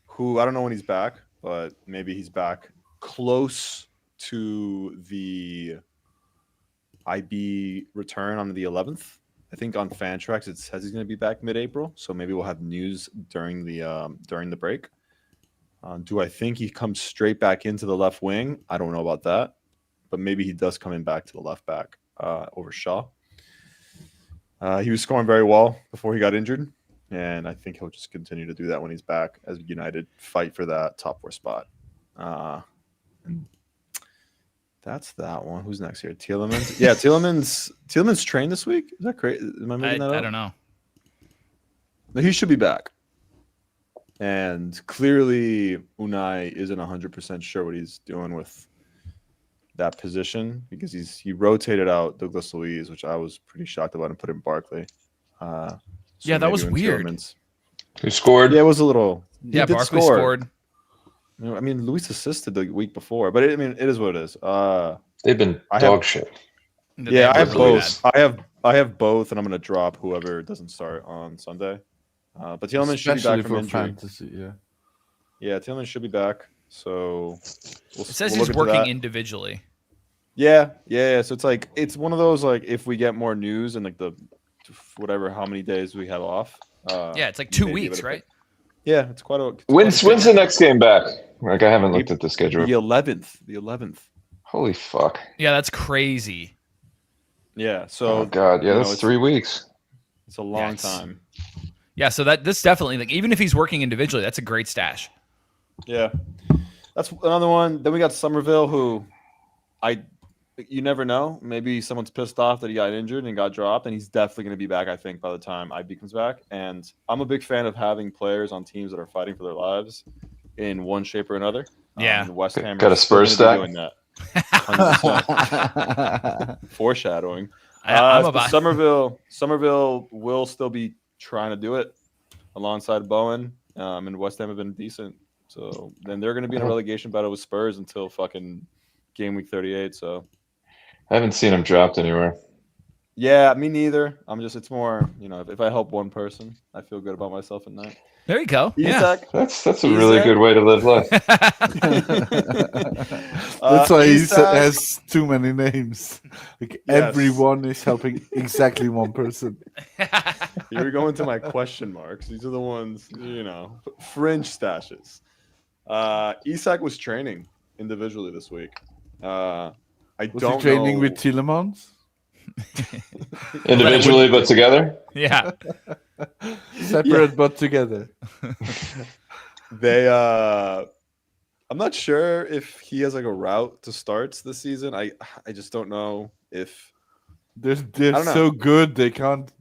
Speaker 5: who I don't know when he's back, but maybe he's back close to the IB return on the 11th. I think on Fantrax it says he's going to be back mid-April, so maybe we'll have news during the break. Do I think he comes straight back into the left wing? I don't know about that, but maybe he does come in back to the left back over Shaw. He was scoring very well before he got injured, and I think he'll just continue to do that when he's back as United fight for that top 4 spot. That's that one. Who's next here? Tielemans. Yeah, Tielemans trained this week. Is that crazy? Am I making that up?
Speaker 2: I don't know.
Speaker 5: No, he should be back. And clearly, Unai isn't 100% sure what he's doing with that position, because he rotated out Douglas Luiz, which I was pretty shocked about, and put in Barkley.
Speaker 2: That was weird.
Speaker 3: Who scored?
Speaker 5: Yeah, it was a little.
Speaker 2: Yeah, Barkley scored.
Speaker 5: I mean, Luis assisted the week before, but it is what it is.
Speaker 3: They've been dog shit.
Speaker 5: Yeah, I have both. I have both, and I'm going to drop whoever doesn't start on Sunday. But Tielemans should be back from injury.
Speaker 4: Fantasy,
Speaker 5: yeah, Tielemans should be back. So
Speaker 2: it says he's working individually.
Speaker 5: Yeah. So it's one of those, like, if we get more news and like the whatever how many days we have off.
Speaker 2: It's like 2 weeks, right?
Speaker 5: Yeah, it's quite a.
Speaker 3: When's the next game back? Like, I haven't looked at the schedule.
Speaker 5: The 11th.
Speaker 3: Holy fuck.
Speaker 2: Yeah, that's crazy.
Speaker 5: Yeah. So.
Speaker 3: Oh god. Yeah, that's 3 weeks.
Speaker 5: It's a long time.
Speaker 2: Yeah. So this definitely, like, even if he's working individually, that's a great stash.
Speaker 5: Yeah, that's another one. Then we got Somerville, who you never know. Maybe someone's pissed off that he got injured and got dropped, and he's definitely going to be back, I think, by the time IB comes back. And I'm a big fan of having players on teams that are fighting for their lives in one shape or another.
Speaker 2: Yeah.
Speaker 5: West Ham
Speaker 3: got a Spurs stack.
Speaker 5: doing that. 100%. Foreshadowing. Somerville will still be trying to do it alongside Bowen, and West Ham have been decent. So then they're going to be in a relegation battle with Spurs until fucking game week 38. So
Speaker 3: I haven't seen him dropped anywhere.
Speaker 5: Yeah, me neither. It's more, if I help one person, I feel good about myself at night.
Speaker 2: There you go.
Speaker 5: Isak,
Speaker 2: yeah.
Speaker 3: That's a really good way to live life.
Speaker 4: That's why he has too many names. Like, everyone is helping exactly one person.
Speaker 5: Here we go into my question marks. These are the ones, fringe stashes. Isak was training individually this week. Was he
Speaker 4: training with Tielemans?
Speaker 3: Individually but together?
Speaker 2: Yeah.
Speaker 4: Separate but together.
Speaker 5: I'm not sure if he has like a route to starts this season. I just don't know if
Speaker 4: they're so good they can't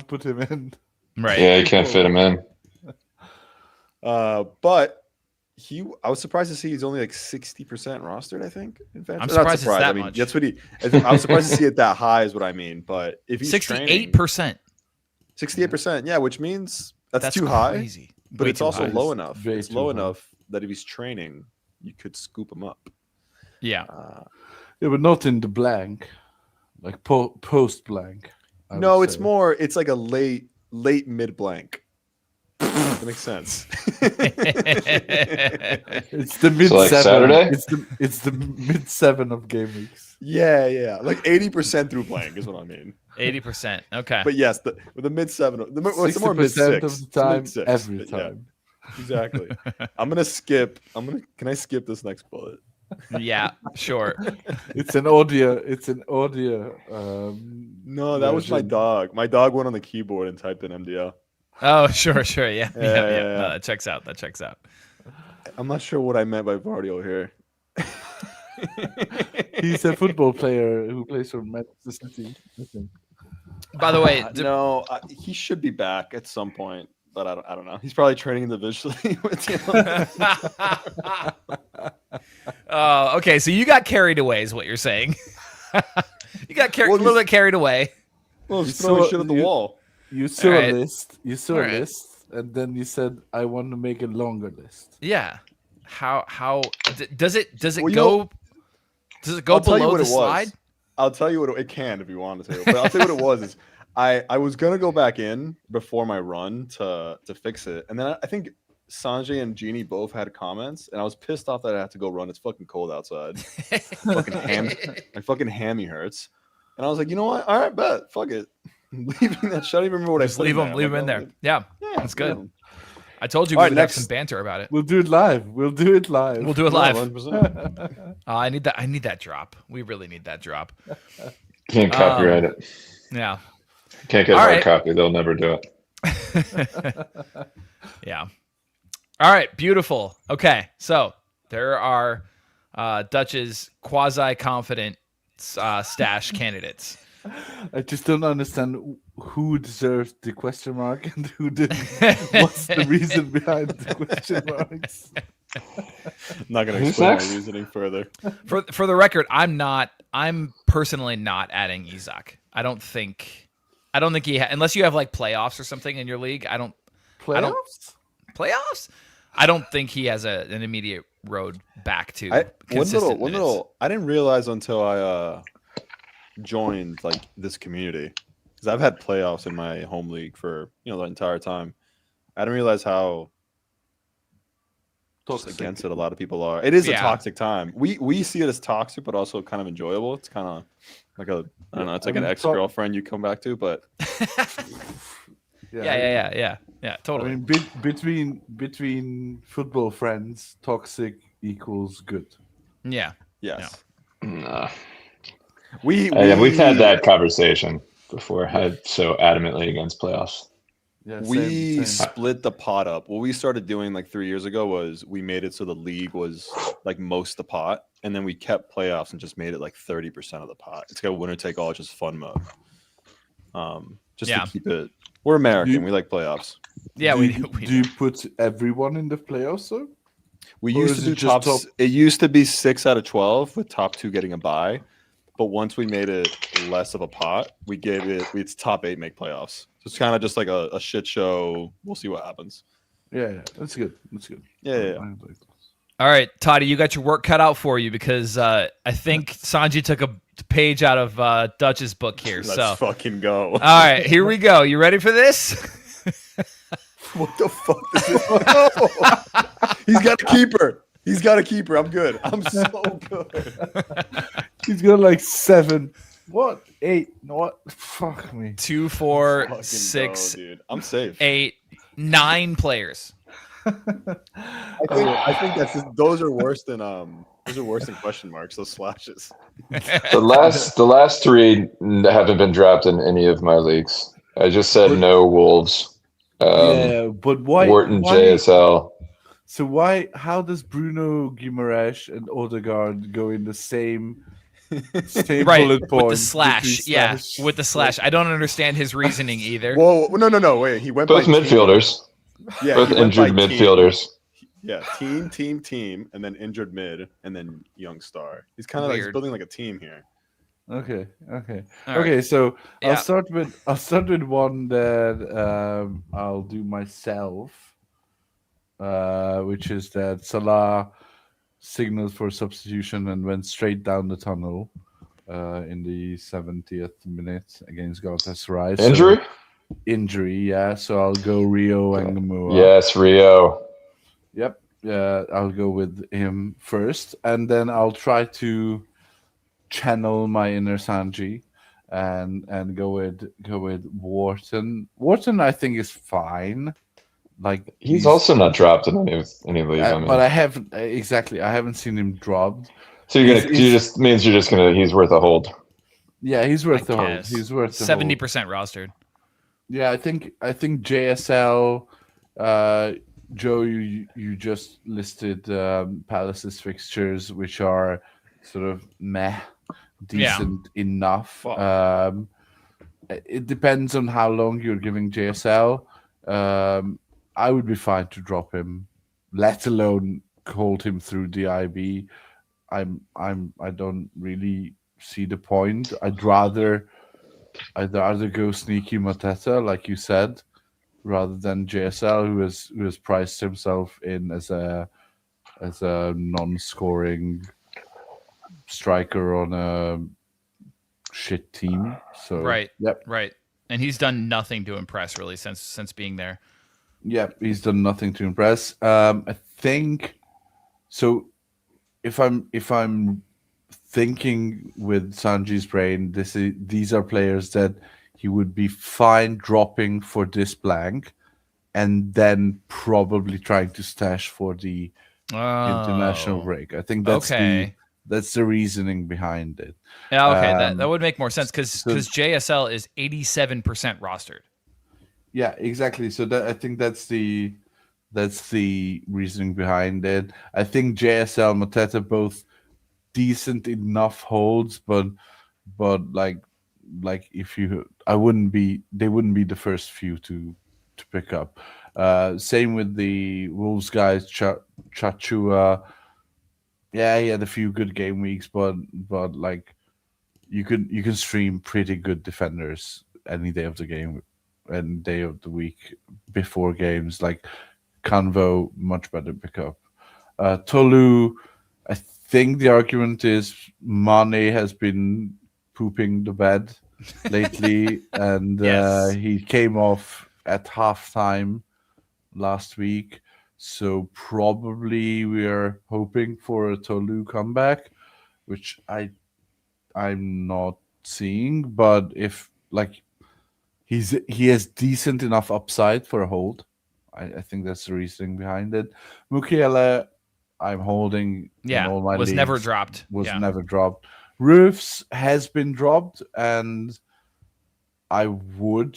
Speaker 4: put him in.
Speaker 2: Right.
Speaker 3: Yeah, you can't fit him in.
Speaker 5: But I was surprised to see he's only like 60% rostered, I think. In fact,
Speaker 2: I'm surprised it's that
Speaker 5: I mean,
Speaker 2: much.
Speaker 5: that's what I was surprised to see it that high is what I mean. But if he's
Speaker 2: 68%.
Speaker 5: 68%, yeah, which means that's too crazy. High. But
Speaker 2: Way
Speaker 5: it's
Speaker 2: too
Speaker 5: also
Speaker 2: high.
Speaker 5: low enough. It's low
Speaker 4: high.
Speaker 5: enough that if he's training, you could scoop him up.
Speaker 2: Yeah.
Speaker 4: Yeah, but not in the blank, like post blank.
Speaker 5: No, it's more. It's like a late mid blank. That makes sense.
Speaker 4: It's the mid
Speaker 3: like
Speaker 4: 7.
Speaker 3: Saturday?
Speaker 4: It's the mid 7 of game weeks.
Speaker 5: Yeah, like 80% through blank is what I mean.
Speaker 2: 80%. Okay.
Speaker 5: But yes, the mid 7, it's more mid 6
Speaker 4: of the time, every time.
Speaker 5: Yeah, exactly. I'm gonna skip. Can I skip this next bullet?
Speaker 2: Yeah, sure.
Speaker 4: It's an audio.
Speaker 5: No, that was my dog. My dog went on the keyboard and typed in MDL.
Speaker 2: Oh, sure. Yeah.
Speaker 5: Yeah.
Speaker 2: No, that checks out.
Speaker 5: I'm not sure what I meant by Vardio here.
Speaker 4: He's a football player who plays for Manchester City.
Speaker 2: By the way,
Speaker 5: he should be back at some point, but I don't know. He's probably training individually with him.
Speaker 2: okay. So you got carried away, is what you're saying. You got a little bit carried away.
Speaker 5: Well, just throwing shit at the wall.
Speaker 4: You saw
Speaker 2: All right.
Speaker 4: a list. You saw a list, and then you said, "I want to make a longer list."
Speaker 2: Yeah. How does it
Speaker 5: Well,
Speaker 2: go? Does it go
Speaker 5: I'll tell you
Speaker 2: below
Speaker 5: what
Speaker 2: the
Speaker 5: it
Speaker 2: slide?
Speaker 5: was. I'll tell you what it can if you want to. But I'll tell you what it was. Is I was gonna go back in before my run to fix it, and then I think Sanjay and Genie both had comments, and I was pissed off that I had to go run. It's fucking cold outside. My fucking hammy hurts, and I was like, you know what? All right, bet. Fuck it. Leaving that shit. I don't even remember what
Speaker 2: Just
Speaker 5: I put
Speaker 2: leave him in there. Yeah, that's good.
Speaker 5: Yeah.
Speaker 2: I told you
Speaker 5: All
Speaker 2: we
Speaker 5: right,
Speaker 2: would have
Speaker 5: next.
Speaker 2: some banter about it.
Speaker 4: We'll do it live.
Speaker 2: We'll do it live.
Speaker 5: 100%.
Speaker 2: I need that drop. We really need that drop.
Speaker 3: Can't copyright it.
Speaker 2: Yeah.
Speaker 3: Can't get a hard copy. They'll never do it.
Speaker 2: Yeah. All right. Beautiful. Okay. So there are Dutch's quasi-confident stash candidates.
Speaker 4: I just don't understand who deserved the question mark and who didn't. What's the reason behind the question marks?
Speaker 5: I'm not going to explain my reasoning further.
Speaker 2: For the record, I'm personally not adding Isaac. I don't think he unless you have like playoffs or something in your league. Playoffs? I don't think he has an immediate road back to consistent minutes.
Speaker 5: I didn't realize until I joined like this community, because I've had playoffs in my home league for the entire time. I didn't realize how against it a lot of people are. It is a toxic time. We see it as toxic, but also kind of enjoyable. It's kind of like it's like an ex-girlfriend you come back to, but
Speaker 2: yeah, totally.
Speaker 4: I mean, between football friends, toxic equals good.
Speaker 2: Yeah.
Speaker 5: Yes.
Speaker 3: Yeah. Nah. We've had that conversation before. I'm so adamantly against playoffs.
Speaker 4: Yeah,
Speaker 5: we
Speaker 4: same.
Speaker 5: split the pot up. What we started doing like 3 years ago was we made it so the league was like most the pot, and then we kept playoffs and just made it like 30% of the pot. It's got winner take all, just fun mode. To keep it. We're American. We like playoffs.
Speaker 2: Yeah,
Speaker 4: do you put everyone in the playoffs though?
Speaker 5: We used to do top. It used to be 6 out of 12 with top 2 getting a bye. But once we made it less of a pot, it's top 8 make playoffs. So it's kind of just like a shit show. We'll see what happens.
Speaker 4: Yeah, that's good.
Speaker 5: Yeah.
Speaker 2: All right, Toddy, you got your work cut out for you because I think Sanjy took a page out of Dutch's book here.
Speaker 5: Let's fucking go.
Speaker 2: All right, here we go. You ready for this?
Speaker 5: What the fuck is this? He's got a keeper. I'm good. I'm so good.
Speaker 4: He's got like 7. What? 8? What? Fuck me.
Speaker 2: 2, 4, 6.
Speaker 5: Go, dude. I'm safe.
Speaker 2: 8, 9 players.
Speaker 5: I think that's those are worse than question marks. Those slashes.
Speaker 3: The last 3 haven't been dropped in any of my leagues. I just said no Wolves.
Speaker 4: But why?
Speaker 3: Wharton JSL.
Speaker 4: So how does Bruno Guimaraes and Odegaard go in the same Same
Speaker 2: Right,
Speaker 4: bullet point
Speaker 2: with the slash. Yeah, with the slash. I don't understand his reasoning either.
Speaker 5: Whoa, no, wait. He went
Speaker 3: Both
Speaker 5: by
Speaker 3: midfielders.
Speaker 5: Team. Yeah,
Speaker 3: Both
Speaker 5: he went by
Speaker 3: injured
Speaker 5: team.
Speaker 3: midfielders.
Speaker 5: Yeah, team, and then injured mid, and then young star. He's kind of like he's building like a team here.
Speaker 4: Okay.
Speaker 2: All
Speaker 4: Okay,
Speaker 2: right.
Speaker 4: so
Speaker 2: Yeah.
Speaker 4: I'll start with one that I'll do myself, which is that Salah signaled for substitution and went straight down the tunnel in the 70th minute against Galatasaray.
Speaker 3: Injury?
Speaker 4: So, injury, yeah. So I'll go Rio and Gamua.
Speaker 3: Yes, Rio.
Speaker 4: Yep. I'll go with him first, and then I'll try to channel my inner Sanjy and go with Wharton. Wharton, I think, is fine. Like
Speaker 3: He's also not dropped in any league.
Speaker 4: but I haven't I haven't seen him dropped.
Speaker 3: So he's worth a hold.
Speaker 4: Yeah, he's worth the hold.
Speaker 2: guess.
Speaker 4: He's worth the
Speaker 2: 70%
Speaker 4: hold.
Speaker 2: rostered.
Speaker 4: Yeah, I think JSL. Joe, you just listed Palace's fixtures, which are sort of meh, decent enough. It depends on how long you're giving JSL. I would be fine to drop him, let alone hold him through the IB. I don't really see the point. I'd rather go sneaky Mateta, like you said, rather than JSL, who has priced himself in as a non-scoring striker on a shit team. So
Speaker 2: Right.
Speaker 4: Yep.
Speaker 2: Right. And he's done nothing to impress really since being there.
Speaker 4: Yeah, he's done nothing to impress. I think so. If I'm thinking with Sanjy's brain, these are players that he would be fine dropping for this blank, and then probably trying to stash for the international break. I think that's the reasoning behind it.
Speaker 2: Yeah, okay, that would make more sense because JSL is 87% rostered.
Speaker 4: Yeah, exactly. So I think that's the reasoning behind it. I think JSL, Mateta, both decent enough holds, but like if they wouldn't be the first few to pick up. Same with the Wolves guys, Chachua. Yeah, he had a few good game weeks, but like you can stream pretty good defenders any day of the game and day of the week before games. Like Canvo, much better pickup. Tolu, I think the argument is Mane has been pooping the bed lately, and he came off at halftime last week. So probably we are hoping for a Tolu comeback, which I'm not seeing. But if like he has decent enough upside for a hold, I think that's the reasoning behind it. Mukiele, I'm holding.
Speaker 2: Yeah,
Speaker 4: in all my
Speaker 2: was
Speaker 4: leagues,
Speaker 2: never dropped.
Speaker 4: Never dropped. Roofs has been dropped, and I would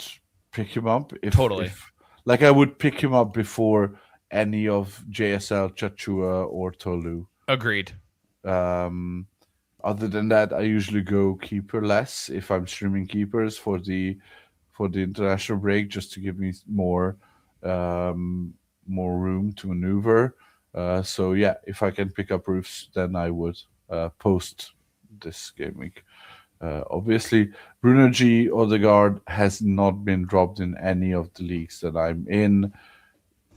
Speaker 4: pick him up if I would pick him up before any of JSL, Chachua, or Tolu.
Speaker 2: Agreed.
Speaker 4: Other than that, I usually go keeper-less if I'm streaming keepers for the international break, just to give me more room to maneuver. So yeah, if I can pick up roofs, then I would post this game week. Obviously, Bruno G. Odegaard has not been dropped in any of the leagues that I'm in.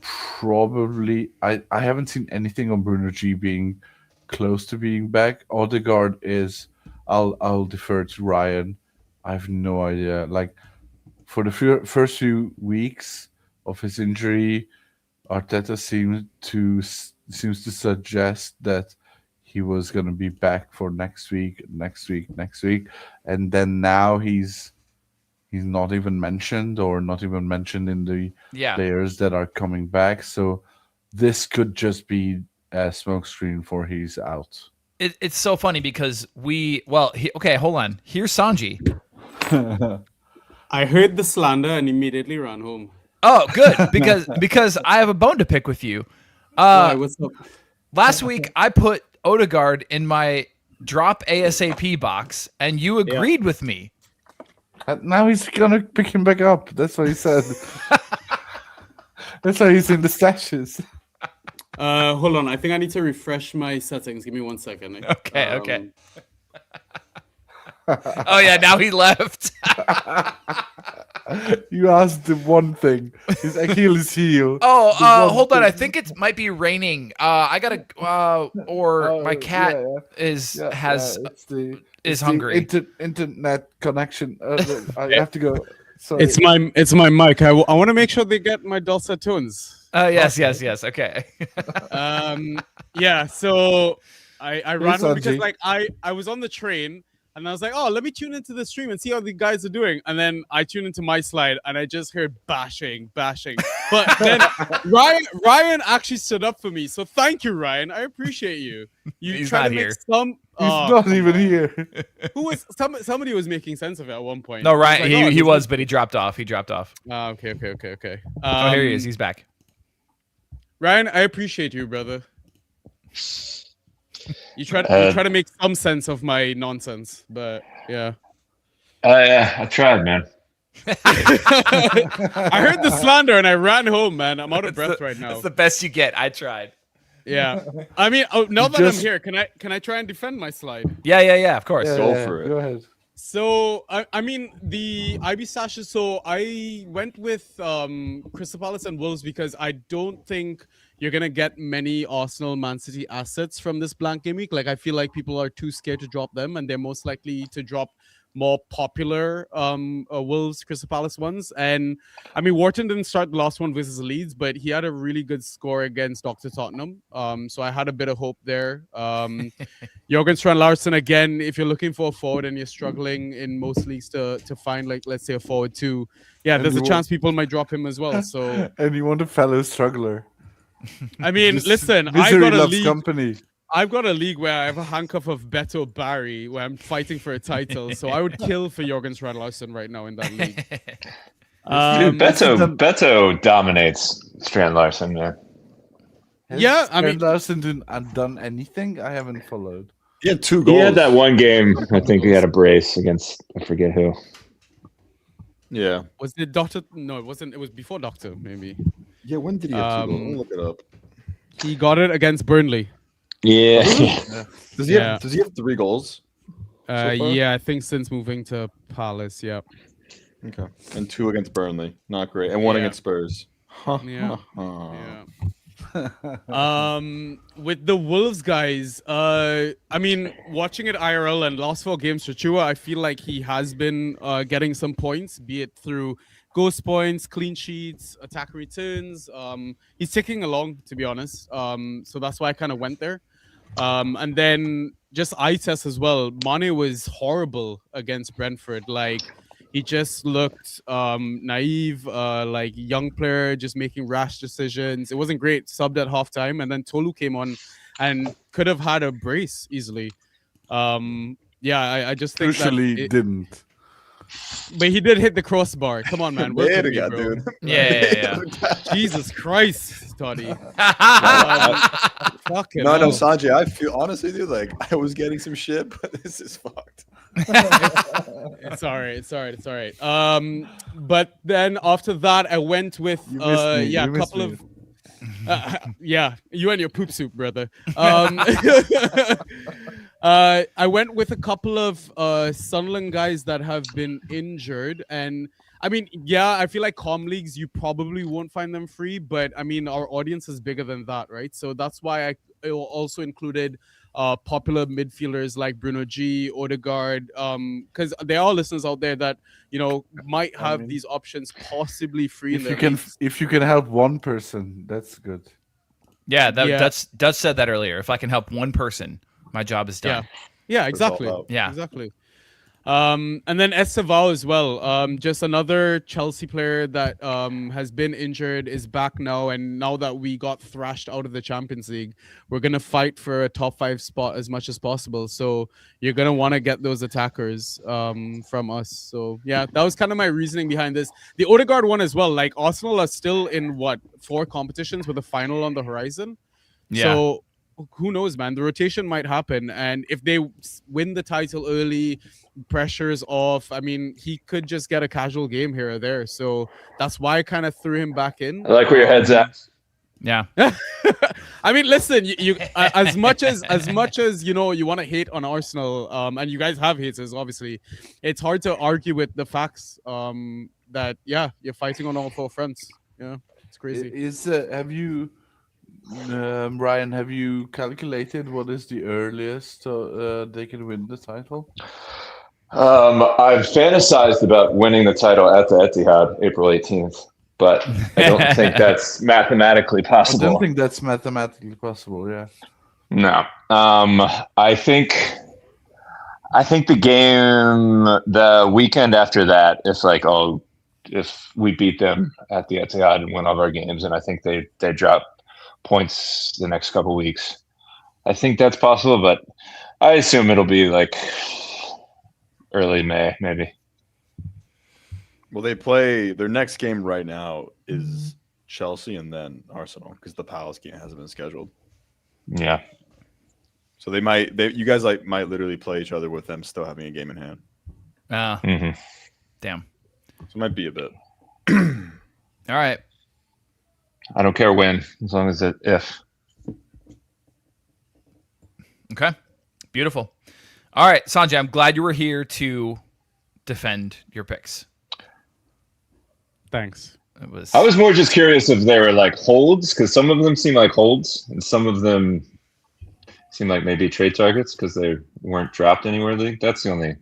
Speaker 4: Probably, I haven't seen anything on Bruno G being close to being back. Odegaard is. I'll defer to Ryan. I have no idea. Like for the first few weeks of his injury, Arteta seems to suggest that he was going to be back for next week, and then now he's not even mentioned in the players that are coming back. So this could just be a smokescreen for he's out.
Speaker 2: It's so funny because hold on. Here's Sanjy.
Speaker 7: I heard the slander and immediately ran home.
Speaker 2: Oh, good, because I have a bone to pick with you.
Speaker 7: What's up?
Speaker 2: Last week I put Odegaard in my drop ASAP box, and you agreed with me.
Speaker 4: And now he's gonna pick him back up. That's what he said. That's why he's in the stashes.
Speaker 7: Hold on. I think I need to refresh my settings. Give me 1 second.
Speaker 2: Okay. Oh yeah, now he left.
Speaker 4: You asked the one thing. His Achilles heel.
Speaker 2: Oh, hold on. I think it might be raining. I gotta. My cat is hungry.
Speaker 4: Internet connection. I have to go. Sorry.
Speaker 7: It's my mic. I want to make sure they get my dulcet tones.
Speaker 2: Yes. Okay.
Speaker 7: Yeah. So I ran home because
Speaker 4: Sanjy.
Speaker 7: I was on the train. And I was like, oh, let me tune into the stream and see how the guys are doing. And then I tuned into my slide and I just heard bashing. But then Ryan actually stood up for me. So thank you, Ryan. I appreciate you.
Speaker 2: He's
Speaker 7: tried
Speaker 2: not
Speaker 7: to
Speaker 2: here.
Speaker 7: make some.
Speaker 4: He's not even here.
Speaker 7: Who was somebody was making sense of it at one point.
Speaker 2: No, Ryan.
Speaker 7: Like,
Speaker 2: he was, but he dropped off. Okay.
Speaker 7: Oh,
Speaker 2: Here he is. He's back.
Speaker 7: Ryan, I appreciate you, brother. You try to make some sense of my nonsense, but yeah.
Speaker 3: I tried, man.
Speaker 7: I heard the slander and I ran home, man. I'm out of breath right now.
Speaker 2: That's the best you get. I tried.
Speaker 7: Yeah. I mean, now that I'm here, can I try and defend my slide?
Speaker 2: Yeah. Of course.
Speaker 5: Go for it.
Speaker 4: Go ahead.
Speaker 7: So I mean the IB stashes. So I went with Crystal Palace and Wolves because I don't think you're gonna get many Arsenal Man City assets from this blank game week. Like I feel like people are too scared to drop them, and they're most likely to drop more popular Wolves Crystal Palace ones. And I mean Wharton didn't start the last one versus Leeds, but he had a really good score against Dr. Tottenham. So I had a bit of hope there. Jørgen Strand Larsen, again, if you're looking for a forward and you're struggling in most leagues to find, like, let's say a forward too, yeah, there's a chance people might drop him as well. So
Speaker 4: and you want a fellow struggler.
Speaker 7: I mean, listen,
Speaker 4: company.
Speaker 7: I've got a league where I have a handcuff of Beto Barry where I'm fighting for a title. So I would kill for Jørgen Strand Larsen right now in that league.
Speaker 3: Dude, Beto dominates Strand Larsen, man.
Speaker 4: Has
Speaker 7: I mean,
Speaker 4: Strand Larsen done anything? I haven't followed.
Speaker 5: He had 2 goals.
Speaker 3: He had that one game. I think he had a brace against I forget who.
Speaker 5: Yeah.
Speaker 7: Was it Doctor? No, it wasn't. It was before Doctor, maybe.
Speaker 5: Yeah, when did he have 2 goals? Let me look it up.
Speaker 7: He got it against Burnley.
Speaker 3: Yeah.
Speaker 5: Does he have 3 goals?
Speaker 7: Yeah, I think since moving to Palace, yeah.
Speaker 5: Okay. And 2 against Burnley. Not great. And 1 against Spurs.
Speaker 7: Yeah. With the Wolves guys, I mean, watching it IRL and last 4 games for Chua, I feel like he has been getting some points, be it through ghost points, clean sheets, attack returns. He's ticking along, to be honest. So that's why I kind of went there. And then just eye test as well. Mane was horrible against Brentford. Like, he just looked naive, like young player, just making rash decisions. It wasn't great. Subbed at halftime, and then Tolu came on and could have had a brace easily. I just think
Speaker 4: Crucially didn't.
Speaker 7: But he did hit the crossbar. Come on, man.
Speaker 5: There we go, dude.
Speaker 2: Yeah.
Speaker 7: Jesus Christ, Toddy.
Speaker 5: No, Sanjay, I feel honestly, dude, like I was getting some shit, but this is fucked.
Speaker 7: It's all right. But then after that, I went with a couple of you and your poop soup, brother. I went with a couple of Sunderland guys that have been injured, and I mean, I feel like comm leagues you probably won't find them free, but I mean our audience is bigger than that, right? So that's why I also included popular midfielders like Bruno G, Odegaard, because there are listeners out there that might have these options possibly free.
Speaker 4: If you can help one person, that's good.
Speaker 2: Yeah, Dutch said that earlier. If I can help one person, my job is done.
Speaker 7: Yeah, exactly.
Speaker 2: Yeah,
Speaker 7: exactly. And then Estevao as well. Just another Chelsea player that has been injured, is back now, and now that we got thrashed out of the Champions League, we're gonna fight for a top 5 spot as much as possible. So you're gonna want to get those attackers from us. So yeah, that was kind of my reasoning behind this. The Odegaard one as well. Like Arsenal are still in 4 competitions with a final on the horizon. Yeah. So who knows, man? The rotation might happen, and if they win the title early, pressure's off. I mean, he could just get a casual game here or there. So that's why I kind of threw him back in.
Speaker 3: I like where your head's at.
Speaker 2: Yeah.
Speaker 7: I mean, listen, you as much as you know you want to hate on Arsenal, and you guys have haters, obviously, it's hard to argue with the facts. That you're fighting on all 4 fronts. Yeah, it's crazy.
Speaker 4: Have you, Ryan? Have you calculated what is the earliest they can win the title?
Speaker 3: I've fantasized about winning the title at the Etihad April 18th. But I don't think that's mathematically possible.
Speaker 4: I don't think that's mathematically possible. Yeah.
Speaker 3: No. I think the game, the weekend after that, if we beat them at the Etihad and win all of our games, and I think they drop points the next couple weeks. I think that's possible, but I assume it'll be like early May, maybe.
Speaker 5: Well, they play their next game right now is Chelsea and then Arsenal because the Palace game hasn't been scheduled.
Speaker 3: Yeah.
Speaker 5: So you guys might literally play each other with them still having a game in hand.
Speaker 2: Damn.
Speaker 5: So it might be a bit.
Speaker 2: All right.
Speaker 3: I don't care when, as long as if.
Speaker 2: Okay. Beautiful. All right, Sanjay, I'm glad you were here to defend your picks.
Speaker 7: Thanks.
Speaker 3: I was more just curious if they were like holds, because some of them seem like holds, and some of them seem like maybe trade targets because they weren't dropped anywhere in the league. That's the only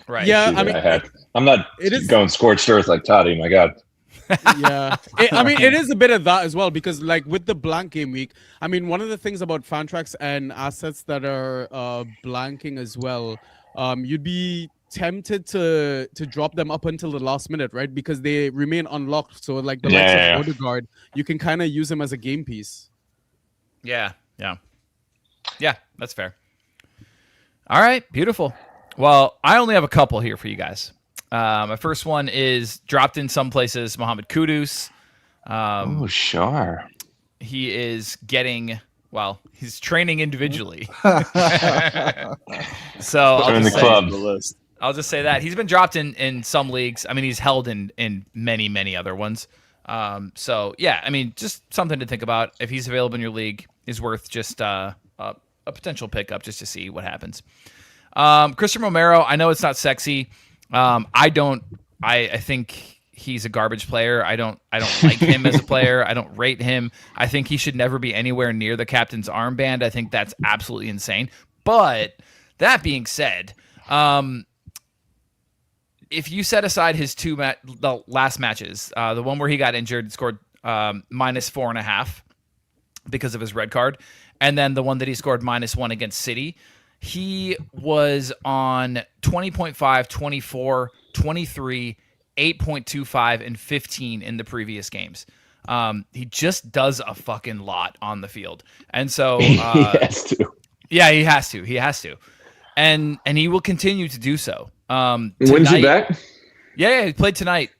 Speaker 2: right.
Speaker 7: Yeah,
Speaker 3: issue that I had. I'm not going scorched earth like Toddy. My God.
Speaker 7: Yeah, it is a bit of that as well because like with the blank game week, I mean, one of the things about fan tracks and assets that are blanking as well, you'd be tempted to drop them up until the last minute, right? Because they remain unlocked. So like the likes of Odegaard, you can kind of use them as a game piece.
Speaker 2: Yeah, that's fair. All right, beautiful. Well, I only have a couple here for you guys. My first one is dropped in some places, Mohamed Kudus.
Speaker 3: Oh, sure.
Speaker 2: He is getting, he's training individually. So I'll just say that. He's been dropped in some leagues. I mean, he's held in many, many other ones. So, yeah, I mean, just something to think about. If he's available in your league, is worth just a potential pickup just to see what happens. Christian Romero, I know it's not sexy. I think he's a garbage player. I don't like him as a player. I don't rate him. I think he should never be anywhere near the captain's armband. I think that's absolutely insane. But that being said, if you set aside his the last matches, the one where he got injured, scored -4.5 because of his red card, and then the one that he scored -1 against City, he was on 20.5, 24, 23, 8.25, and 15 in the previous games. He just does a fucking lot on the field. And so
Speaker 3: he has to.
Speaker 2: Yeah, he has to. He has to. And he will continue to do so.
Speaker 3: When's he back?
Speaker 2: Yeah, he played tonight.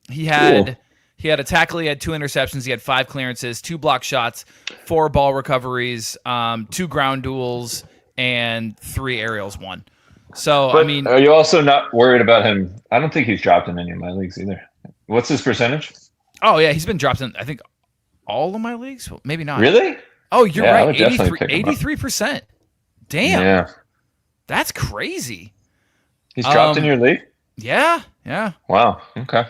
Speaker 2: He had a tackle, he had 2 interceptions, he had 5 clearances, 2 block shots, 4 ball recoveries, 2 ground duels, and 3 aerials, 1. So,
Speaker 3: but
Speaker 2: I mean,
Speaker 3: are you also not worried about him? I don't think he's dropped in any of my leagues either. What's his percentage?
Speaker 2: Oh yeah, he's been dropped in, I think, all of my leagues. Well, maybe not.
Speaker 3: Really?
Speaker 2: Oh, you're right.
Speaker 3: 83%.
Speaker 2: Damn.
Speaker 3: Yeah.
Speaker 2: That's crazy.
Speaker 3: He's dropped in your league?
Speaker 2: Yeah.
Speaker 3: Wow. Okay.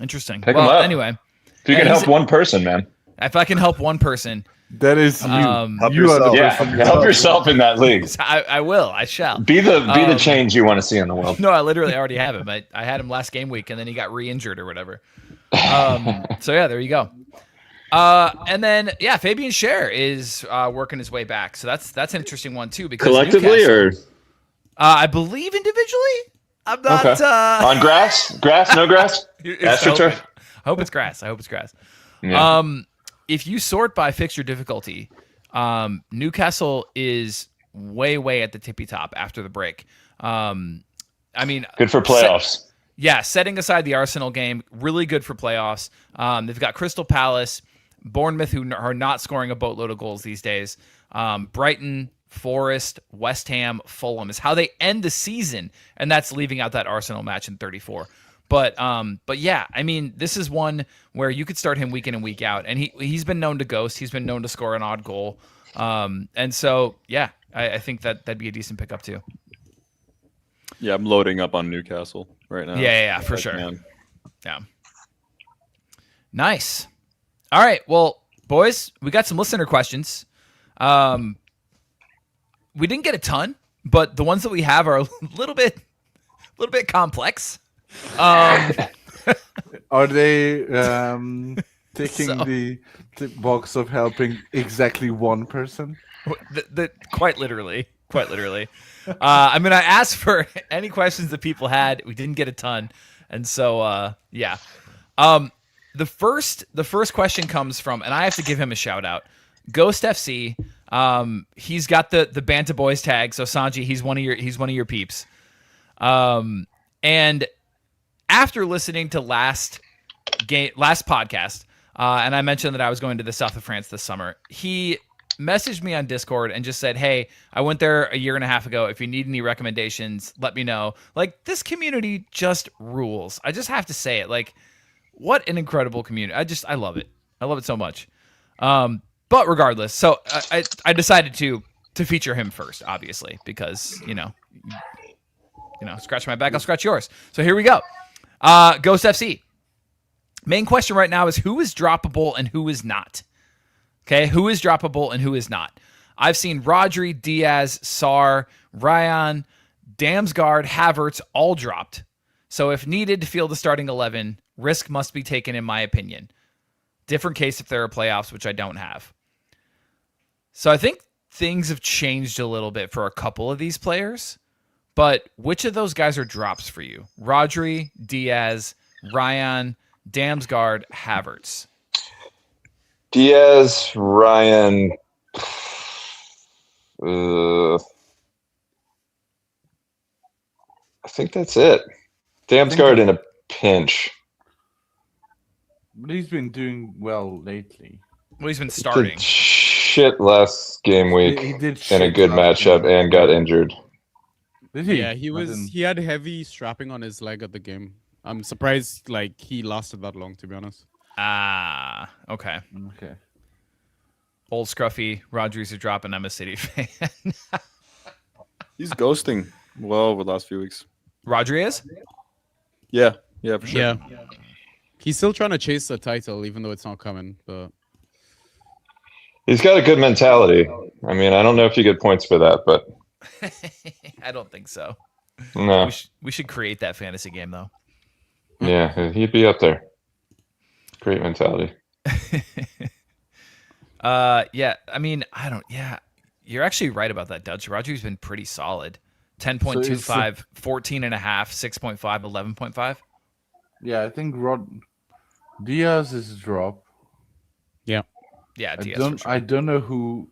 Speaker 2: Interesting.
Speaker 3: Pick him up.
Speaker 2: Anyway.
Speaker 3: If you can help one person, man.
Speaker 2: If I can help one person.
Speaker 4: That is you.
Speaker 5: Help
Speaker 4: you
Speaker 5: yourself.
Speaker 3: Help yourself in that league.
Speaker 2: I will. I shall.
Speaker 3: Be the change you want to see in the world.
Speaker 2: No, I literally already have him. I had him last game week, and then he got re-injured or whatever. So yeah, there you go. And then Fabian Schär is working his way back. So that's an interesting one too. Because
Speaker 3: collectively or
Speaker 2: I believe individually. I'm not
Speaker 3: on grass. No grass. AstroTurf.
Speaker 2: I hope it's grass.
Speaker 3: Yeah.
Speaker 2: If you sort by fixture difficulty, Newcastle is way at the tippy top after the break. I mean,
Speaker 3: good for playoffs.
Speaker 2: Setting aside the Arsenal game, really good for playoffs. They've got Crystal Palace, Bournemouth, who are not scoring a boatload of goals these days. Brighton, Forest, West Ham, Fulham is how they end the season, and that's leaving out that Arsenal match in 34. But yeah, I mean, this is one where you could start him week in and week out, and he's been known to ghost. He's been known to score an odd goal, and so yeah, I think that'd be a decent pickup too.
Speaker 5: Yeah, I'm loading up on Newcastle right now.
Speaker 2: Yeah, for sure. Yeah. Nice. All right, well, boys, we got some listener questions. We didn't get a ton, but the ones that we have are a little bit complex.
Speaker 4: Are they ticking the box of helping exactly one person?
Speaker 2: Quite literally. I'm going to ask for any questions that people had. We didn't get a ton, and so yeah. The first question comes from, and I have to give him a shout out, Ghost FC. He's got the Bantah Boys tag, so Sanjy, he's one of your peeps. And after listening to last podcast, and I mentioned that I was going to the south of France this summer, he messaged me on Discord and just said, "Hey, I went there a year and a half ago. If you need any recommendations, let me know." Like, this community just rules. I just have to say it. Like, what an incredible community. I love it. I love it so much. But regardless, so I decided to feature him first, obviously, because, you know, scratch my back, I'll scratch yours. So here we go. Ghost FC. Main question right now is who is droppable and who is not. Okay, who is droppable and who is not? I've seen Rodri, Diaz, Sarr, Ryan, Damsgaard, Havertz all dropped. So if needed to field the starting 11, risk must be taken, in my opinion. Different case if there are playoffs, which I don't have. So I think things have changed a little bit for a couple of these players, but which of those guys are drops for you? Rodri, Diaz, Ryan, Damsgaard, Havertz.
Speaker 3: Diaz, Ryan. I think that's it. Damsgaard in a pinch.
Speaker 4: But he's been doing well lately.
Speaker 2: Well, he's been starting.
Speaker 3: Did shit last game week
Speaker 4: He did
Speaker 3: in a
Speaker 4: shit
Speaker 3: good
Speaker 4: last
Speaker 3: matchup
Speaker 4: game.
Speaker 3: and got injured.
Speaker 4: Did he?
Speaker 7: Yeah, he had heavy strapping on his leg at the game. I'm surprised he lasted that long, to be honest.
Speaker 2: Ah, okay.
Speaker 4: Okay.
Speaker 2: Old scruffy Rodri's a drop, and I'm a City fan.
Speaker 5: He's ghosting well over the last few weeks.
Speaker 2: Rodri is?
Speaker 5: Yeah, for sure.
Speaker 7: Yeah. He's still trying to chase the title, even though it's not coming. But
Speaker 3: He's got a good mentality. I mean, I don't know if you get points for that, but
Speaker 2: I don't think so.
Speaker 3: no.
Speaker 2: We should create that fantasy game, though.
Speaker 3: Yeah, he'd be up there. Great mentality.
Speaker 2: Yeah, I mean, you're actually right about that, Dutch. Rodri's been pretty solid. 10.25, 14.5, 6.5, 11.5.
Speaker 4: Yeah, I think Diaz is a drop.
Speaker 7: yeah,
Speaker 2: Diaz.
Speaker 4: I don't know who.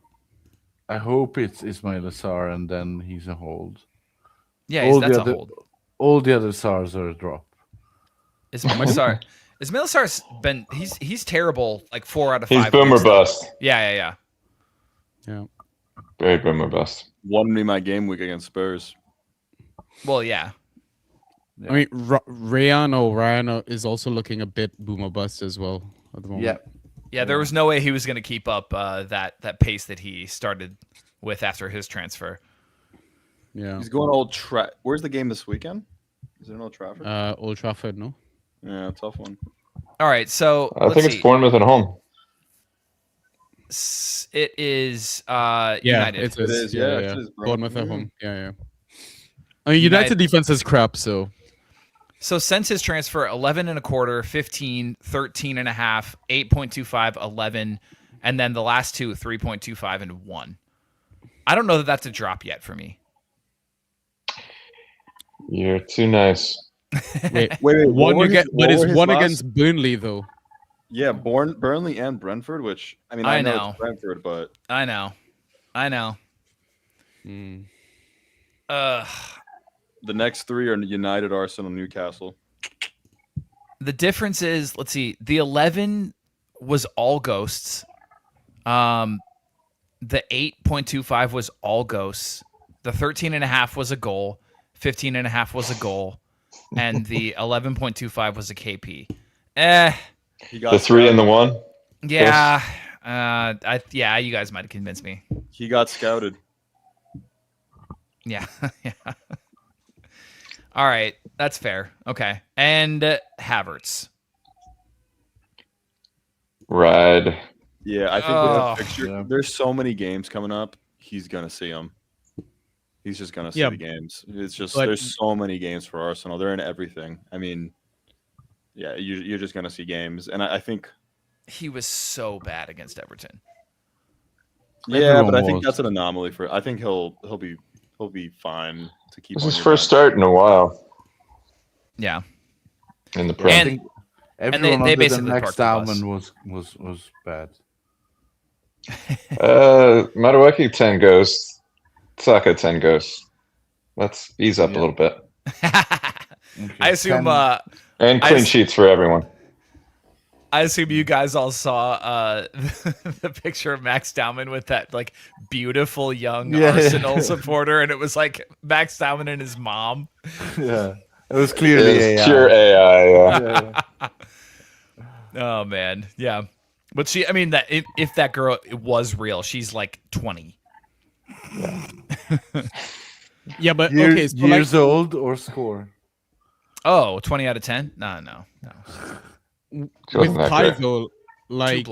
Speaker 4: I hope it's Ismail Assar, and then he's a hold.
Speaker 2: Yeah, that's a hold.
Speaker 4: All the other SARs are a drop.
Speaker 2: Ismail Sarr's been he's terrible like 4 out of 5.
Speaker 3: He's boomer bust.
Speaker 2: Yeah.
Speaker 3: Very boomer bust.
Speaker 5: Won me my game week against Spurs.
Speaker 2: Well, yeah.
Speaker 7: I mean, Ryan O'Ryan is also looking a bit boomer bust as well at the moment.
Speaker 2: Yeah, there was no way he was going to keep up that pace that he started with after his transfer.
Speaker 7: Yeah.
Speaker 5: He's going Old Trafford. Where's the game this weekend? Is it in Old Trafford?
Speaker 7: Old Trafford, no?
Speaker 5: Yeah, tough one.
Speaker 2: All right, so
Speaker 3: I think it's Bournemouth at home.
Speaker 2: It is United.
Speaker 7: It is. Yeah.
Speaker 5: It is, bro.
Speaker 7: Bournemouth at home. Yeah. I mean, United defense is crap, so.
Speaker 2: So since his transfer, 11 and a quarter, 15, 13 and a half, 8.25, 11, and then the last two, 3.25 and 1. I don't know that that's a drop yet for me.
Speaker 3: You're too nice.
Speaker 7: Wait.
Speaker 5: What were his
Speaker 7: one
Speaker 5: last-
Speaker 7: against Burnley, though.
Speaker 5: Yeah, Burnley and Brentford, which, I mean, I know it's Brentford, but...
Speaker 2: I know.
Speaker 5: The next three are United, Arsenal, Newcastle.
Speaker 2: The difference is, let's see, the 11 was all ghosts. The 8.25 was all ghosts. The 13.5 was a goal. 15.5 was a goal. And the 11.25 was a KP.
Speaker 5: He got
Speaker 3: The 3 and the 1.
Speaker 2: Yeah. You guys might have convinced me.
Speaker 5: He got scouted.
Speaker 2: Yeah. Yeah. All right. That's fair. Okay. And Havertz.
Speaker 3: Ride.
Speaker 5: Yeah, I think with that fixture, there's so many games coming up. He's gonna see them. He's just gonna see the games. It's just there's so many games for Arsenal. They're in everything. I mean, yeah, you're just gonna see games, and I think
Speaker 2: he was so bad against Everton.
Speaker 5: Yeah, but I think that's an anomaly for. I think he'll be fine to keep.
Speaker 3: This is his first start in a while.
Speaker 2: Yeah.
Speaker 3: In the Prem.
Speaker 4: And they basically Max Dalman was bad.
Speaker 3: Madueke 10 ghosts. Saka 10 ghosts. Let's ease up a little bit.
Speaker 2: Okay. I assume
Speaker 3: and clean sheets for everyone.
Speaker 2: I assume you guys all saw the picture of Max Dalman with that like beautiful young Arsenal supporter, and it was like Max Dalman and his mom.
Speaker 4: Yeah, it was clearly AI.
Speaker 3: Pure AI. Yeah.
Speaker 2: Oh man, yeah. But I mean, that if that girl was real, she's like 20.
Speaker 7: Yeah, but
Speaker 4: okay, so years old or score?
Speaker 2: Oh, 20 out of 10? No.
Speaker 7: With Kai though, like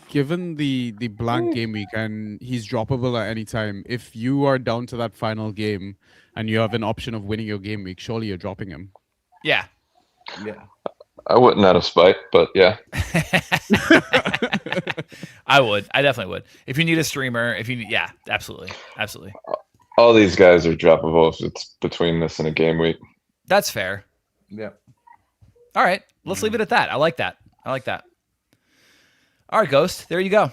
Speaker 7: given the blank game week and he's droppable at any time, if you are down to that final game and you have an option of winning your game week, surely you're dropping him.
Speaker 2: Yeah.
Speaker 3: I wouldn't out of spite, but yeah.
Speaker 2: I would. I definitely would. If you need a streamer, absolutely.
Speaker 3: All these guys are droppable if it's between this and a game week.
Speaker 2: That's fair.
Speaker 4: Yeah.
Speaker 2: All right. Let's leave it at that. I like that. All right, Ghost. There you go.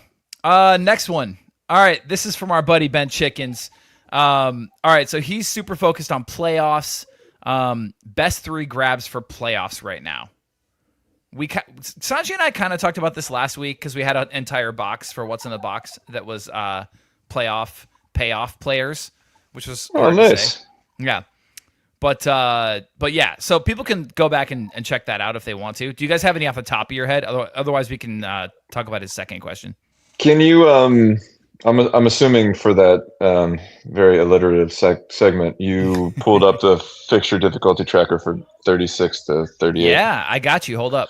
Speaker 2: Next one. All right. This is from our buddy Ben Chickens. All right. So he's super focused on playoffs. Best 3 grabs for playoffs right now. Sanjy and I kind of talked about this last week because we had an entire box for what's in the box that was playoff payoff players, which was hard to say. Yeah. But yeah, so people can go back and check that out if they want to. Do you guys have any off the top of your head? Otherwise, we can talk about his second question.
Speaker 3: Can you? I'm assuming for that very alliterative segment, you pulled up the fixture difficulty tracker for 36 to 38.
Speaker 2: Yeah, I got you. Hold up.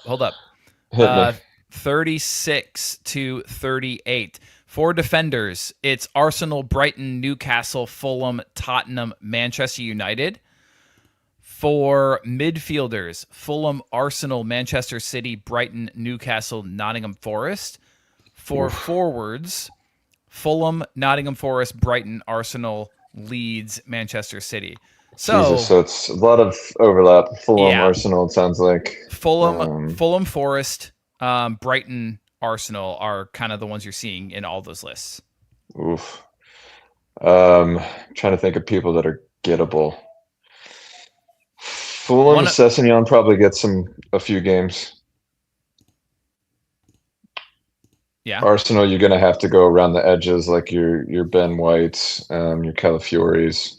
Speaker 3: Hit me.
Speaker 2: 36 to 38. For defenders, it's Arsenal, Brighton, Newcastle, Fulham, Tottenham, Manchester United. For midfielders, Fulham, Arsenal, Manchester City, Brighton, Newcastle, Nottingham Forest. For forwards, Fulham, Nottingham Forest, Brighton, Arsenal, Leeds, Manchester City. So
Speaker 3: it's a lot of overlap. Fulham, Arsenal, it sounds like.
Speaker 2: Fulham, Forest, Brighton, Arsenal are kind of the ones you're seeing in all those lists.
Speaker 3: Oof. Trying to think of people that are gettable. Fulham, Sessegnon probably gets a few games.
Speaker 2: Yeah.
Speaker 3: Arsenal, you're going to have to go around the edges like your Ben Whites, your Calafiores.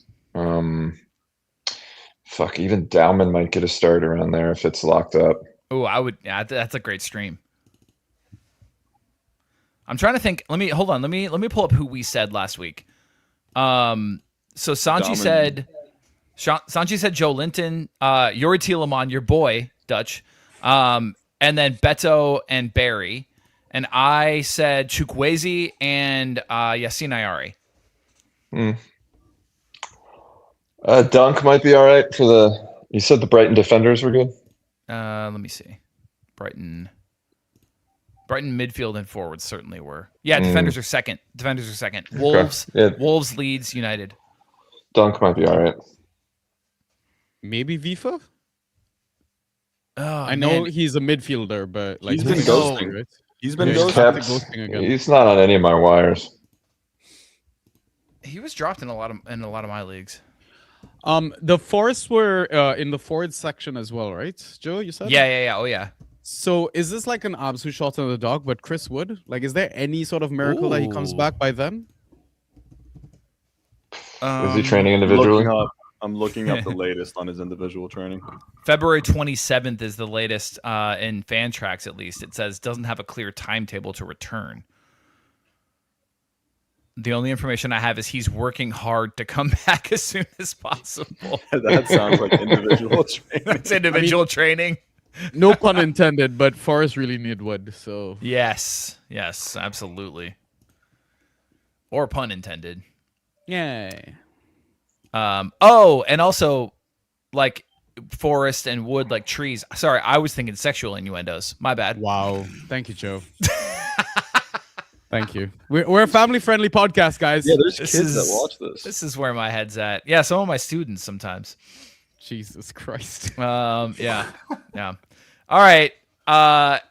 Speaker 3: Even Dalman might get a start around there if it's locked up.
Speaker 2: Oh, I would. Yeah, that's a great stream. I'm trying to think. Let me pull up who we said last week. So Sanjy said Joe Linton, Yuri Tielemans, your boy Dutch, and then Beto and Barry. And I said Chukwueze and Yassine Ayari.
Speaker 3: Dunk might be all right for the. You said the Brighton defenders were good.
Speaker 2: Let me see. Brighton midfield and forwards certainly were. Yeah, defenders are second. Wolves, Wolves, Leeds, United.
Speaker 3: Dunk might be all right.
Speaker 7: Maybe Vifa.
Speaker 2: Oh,
Speaker 7: I know he's a midfielder, but like
Speaker 5: he's been ghosting. Right? He's been
Speaker 3: ghosting again. He's not on any of my wires.
Speaker 2: He was dropped in a lot of my leagues.
Speaker 7: The Forests were in the forward section as well, right, Joe? You said?
Speaker 2: Yeah. Oh yeah.
Speaker 7: So is this like an absolute shot in the dark? But Chris Wood, like, is there any sort of miracle that he comes back by then?
Speaker 3: Is he training individually?
Speaker 5: I'm looking up the latest on his individual training.
Speaker 2: February 27th is the latest in fan tracks, at least. It says doesn't have a clear timetable to return. The only information I have is he's working hard to come back as soon as possible.
Speaker 5: That sounds like individual training.
Speaker 2: It's individual training.
Speaker 7: No pun intended, but Forrest really need Wood, so...
Speaker 2: Yes, absolutely. Or pun intended.
Speaker 7: Yay.
Speaker 2: And also, like, forest and wood, like trees. Sorry, I was thinking sexual innuendos. My bad.
Speaker 7: Wow. Thank you, Joe. Thank you. We're a family-friendly podcast, guys.
Speaker 5: Yeah, there's kids that watch this.
Speaker 2: This is where my head's at. Yeah, some of my students sometimes.
Speaker 7: Jesus Christ.
Speaker 2: Yeah. All right.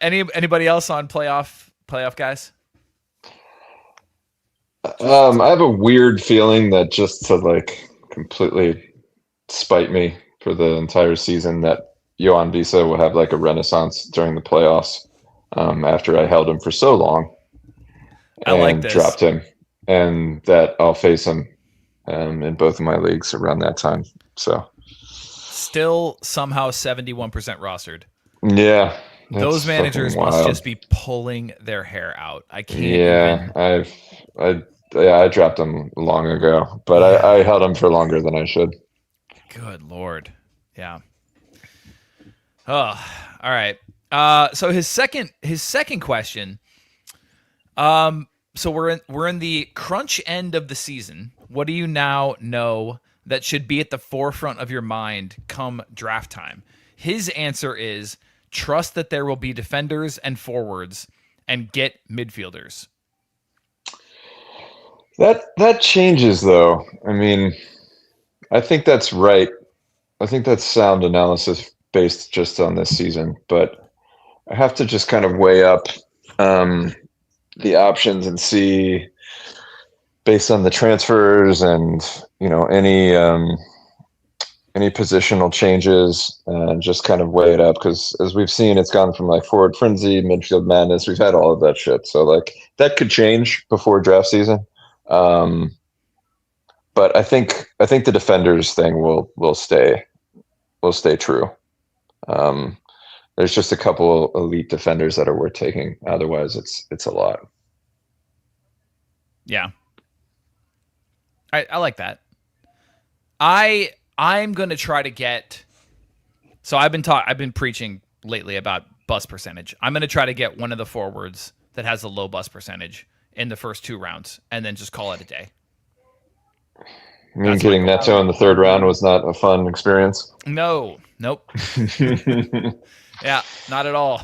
Speaker 2: Anybody else on playoff guys?
Speaker 3: I have a weird feeling that just to like completely spite me for the entire season that Yohan Visa will have like a renaissance during the playoffs after I held him for so long.
Speaker 2: I like this.
Speaker 3: Dropped him, and that I'll face him in both of my leagues around that time. So
Speaker 2: still somehow 71% rostered.
Speaker 3: Yeah.
Speaker 2: Those managers must just be pulling their hair out. I can't.
Speaker 3: Yeah, I dropped him long ago, but I held him for longer than I should.
Speaker 2: Good Lord. Yeah. Oh, all right. So his second question. So we're in the crunch end of the season. What do you now know that should be at the forefront of your mind come draft time? His answer is trust that there will be defenders and forwards and get midfielders.
Speaker 3: That changes though. I mean, I think that's right. I think that's sound analysis based just on this season, but I have to just kind of weigh up the options and see based on the transfers and, you know, any positional changes and just kind of weigh it up. Cause as we've seen, it's gone from like forward frenzy, midfield madness. We've had all of that shit. So like that could change before draft season. But I think the defenders thing will stay true. There's just a couple elite defenders that are worth taking. Otherwise, it's a lot.
Speaker 2: Yeah, I like that. I'm gonna try to get. So I've been preaching lately about bust percentage. I'm gonna try to get one of the forwards that has a low bust percentage in the first 2 rounds, and then just call it a day.
Speaker 3: You mean getting Neto in the 3rd round was not a fun experience?
Speaker 2: Nope. Yeah, not at all.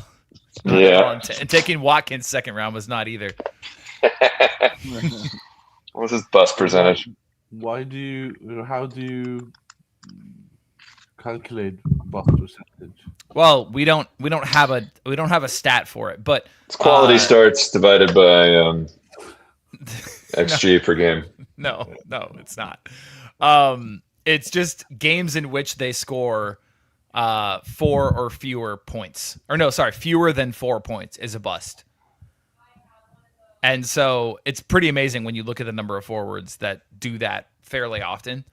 Speaker 3: Not at all.
Speaker 2: And taking Watkins 2nd round was not either.
Speaker 3: What was his bust percentage?
Speaker 4: How do you calculate bust percentage?
Speaker 2: Well, we don't have a stat for it, but
Speaker 3: it's quality starts divided by XG per game.
Speaker 2: No, it's not. It's just games in which they score 4 or fewer points. Or no, sorry, fewer than 4 points is a bust. And so it's pretty amazing when you look at the number of forwards that do that fairly often.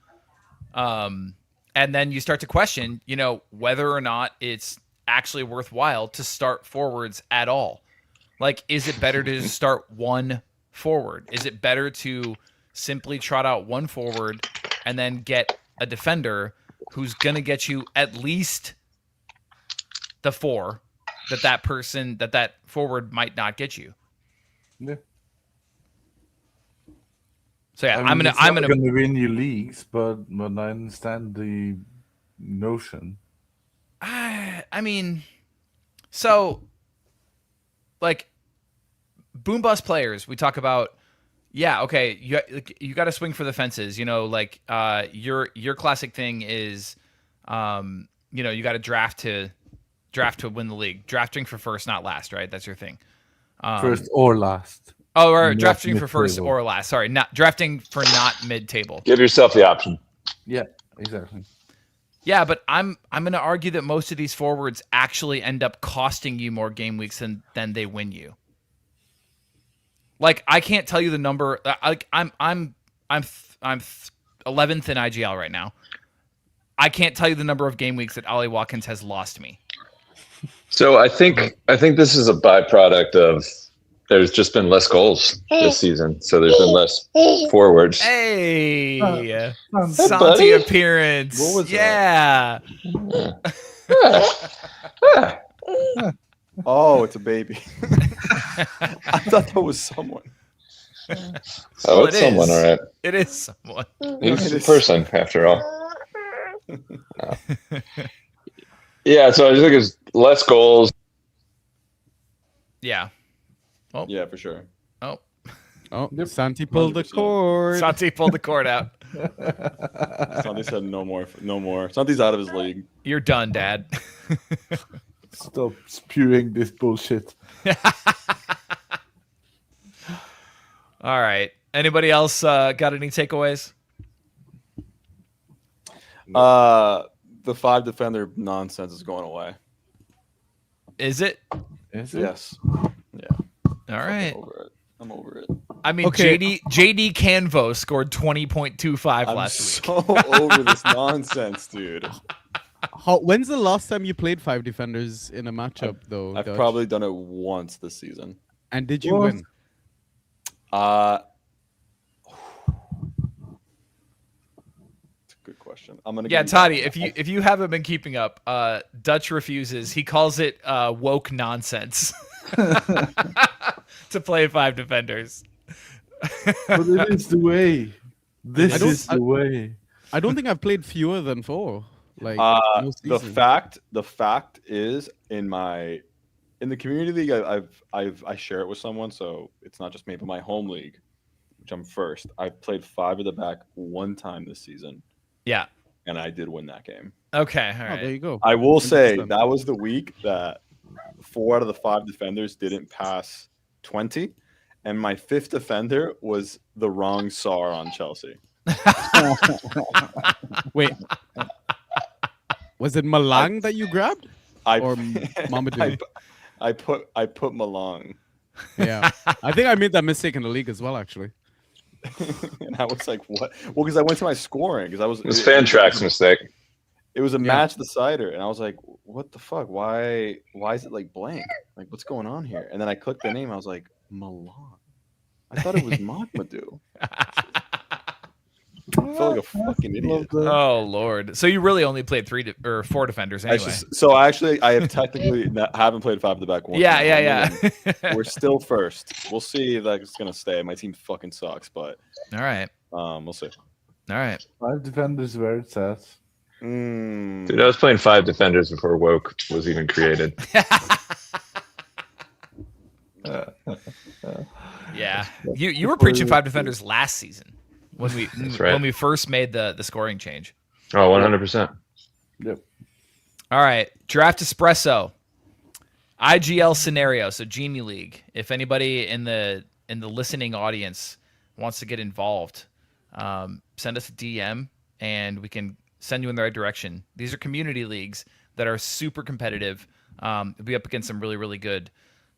Speaker 2: And then you start to question, you know, whether or not it's actually worthwhile to start forwards at all. Like, is it better to just start one forward? Is it better to simply trot out one forward and then get a defender who's going to get you at least the 4 that forward might not get you?
Speaker 4: Yeah.
Speaker 2: So yeah,
Speaker 4: I'm gonna win you leagues, but I understand the notion.
Speaker 2: I mean, so like boom bust players, we talk about. Yeah, okay, you got to swing for the fences. You know, like your classic thing is, you know, you got to draft to win the league. Drafting for first, not last, right? That's your thing.
Speaker 4: First or last.
Speaker 2: Oh, or drafting for first or last. Sorry, not drafting for not mid-table.
Speaker 3: Give yourself the option.
Speaker 4: Yeah, exactly.
Speaker 2: Yeah, but I'm going to argue that most of these forwards actually end up costing you more game weeks than they win you. Like, I can't tell you the number. I'm 11th in IGL right now. I can't tell you the number of game weeks that Ollie Watkins has lost me.
Speaker 3: So I think this is a byproduct of there's just been less goals this season, so there's been less forwards.
Speaker 2: Hey,
Speaker 3: buddy.
Speaker 2: Santi appearance.
Speaker 5: What was
Speaker 2: that?
Speaker 5: Oh, it's a baby. I thought that was someone.
Speaker 3: Oh, it's someone, all right.
Speaker 2: It is someone.
Speaker 3: He's a person, after all. Yeah, so I just think it's less goals.
Speaker 2: Yeah. Oh.
Speaker 5: Yeah, for sure.
Speaker 2: Oh.
Speaker 7: Oh, Santi pulled the cord.
Speaker 2: Santi pulled the cord out.
Speaker 5: Santi said no more. Santi's out of his league.
Speaker 2: You're done, Dad.
Speaker 4: Stop spewing this bullshit.
Speaker 2: All right. Anybody else got any takeaways?
Speaker 5: The 5 defender nonsense is going away.
Speaker 2: Is it?
Speaker 5: Yes. Yeah.
Speaker 2: All right.
Speaker 5: I'm over it.
Speaker 2: I mean,
Speaker 7: Okay.
Speaker 2: JD Canvo scored 20.25
Speaker 5: I'm
Speaker 2: last week.
Speaker 5: so over this nonsense, dude.
Speaker 7: When's the last time you played 5 defenders in a matchup, though?
Speaker 5: I've
Speaker 7: Dutch?
Speaker 5: probably done it once this season.
Speaker 7: And did you
Speaker 4: What?
Speaker 7: win?
Speaker 5: It's a good question. I'm gonna.
Speaker 2: Yeah,
Speaker 5: give you
Speaker 2: Toddy,
Speaker 5: that.
Speaker 2: if you haven't been keeping up, Dutch refuses. He calls it woke nonsense to play 5 defenders.
Speaker 4: But it is the way. This
Speaker 7: I don't-
Speaker 4: is the way.
Speaker 7: I don't think I've played fewer than 4. Like most
Speaker 5: the
Speaker 7: seasons.
Speaker 5: fact is in the community league I share it with someone, so it's not just me, but my home league, which I'm first. I've played 5 at the back one time this season,
Speaker 2: Yeah.
Speaker 5: and I did win that game.
Speaker 2: Okay. All
Speaker 7: Oh,
Speaker 2: right.
Speaker 7: there you go.
Speaker 5: I will say
Speaker 7: 100%.
Speaker 5: that was the week that 4 out of the 5 defenders didn't pass 20, and my 5th defender was the wrong SAR on Chelsea.
Speaker 7: Wait. Was it Malang that you grabbed?
Speaker 5: I
Speaker 7: Or Mamadou?
Speaker 5: I put Malong.
Speaker 7: Yeah. I think I made that mistake in the league as well, actually.
Speaker 5: And I was like, "What?" Well, because I went to my scoring because I was.
Speaker 3: It was Fantrack's mistake.
Speaker 5: It was a match decider, and I was like, "What the fuck? Why is it like blank? Like, what's going on here?" And then I clicked the name. I was like, "Milan." I thought it was Mamadou. I felt like a fucking idiot.
Speaker 2: Oh Lord! So you really only played 4 defenders anyway.
Speaker 5: I have technically haven't played 5 at the back once.
Speaker 2: Yeah.
Speaker 5: We're still first. We'll see if that's gonna stay. My team fucking sucks, but
Speaker 2: All right.
Speaker 5: we'll see.
Speaker 2: All right.
Speaker 4: 5 defenders where it's at.
Speaker 3: Dude, I was playing 5 defenders before woke was even created.
Speaker 2: Yeah. You were preaching 5 defenders last season when we first made the scoring change.
Speaker 3: Oh, 100%.
Speaker 4: Yep.
Speaker 2: All right, Draft Espresso, IGL scenario. So Genie League. If anybody in the listening audience wants to get involved, send us a DM and we can send you in the right direction. These are community leagues that are super competitive. We'll be up against some really, really good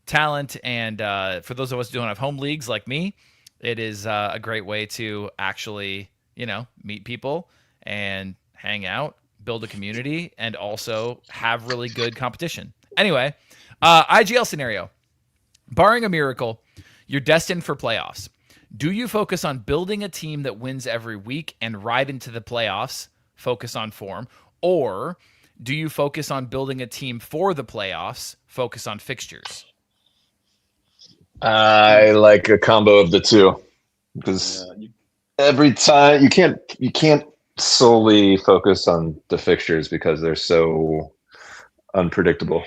Speaker 2: talent. And for those of us who don't have home leagues like me, it is a great way to actually, meet people and hang out, build a community, and also have really good competition. Anyway, IGL scenario. Barring a miracle, you're destined for playoffs. Do you focus on building a team that wins every week and ride into the playoffs, focus on form, or do you focus on building a team for the playoffs, focus on fixtures?
Speaker 3: I like a combo of the two because every time you can't solely focus on the fixtures because they're so unpredictable.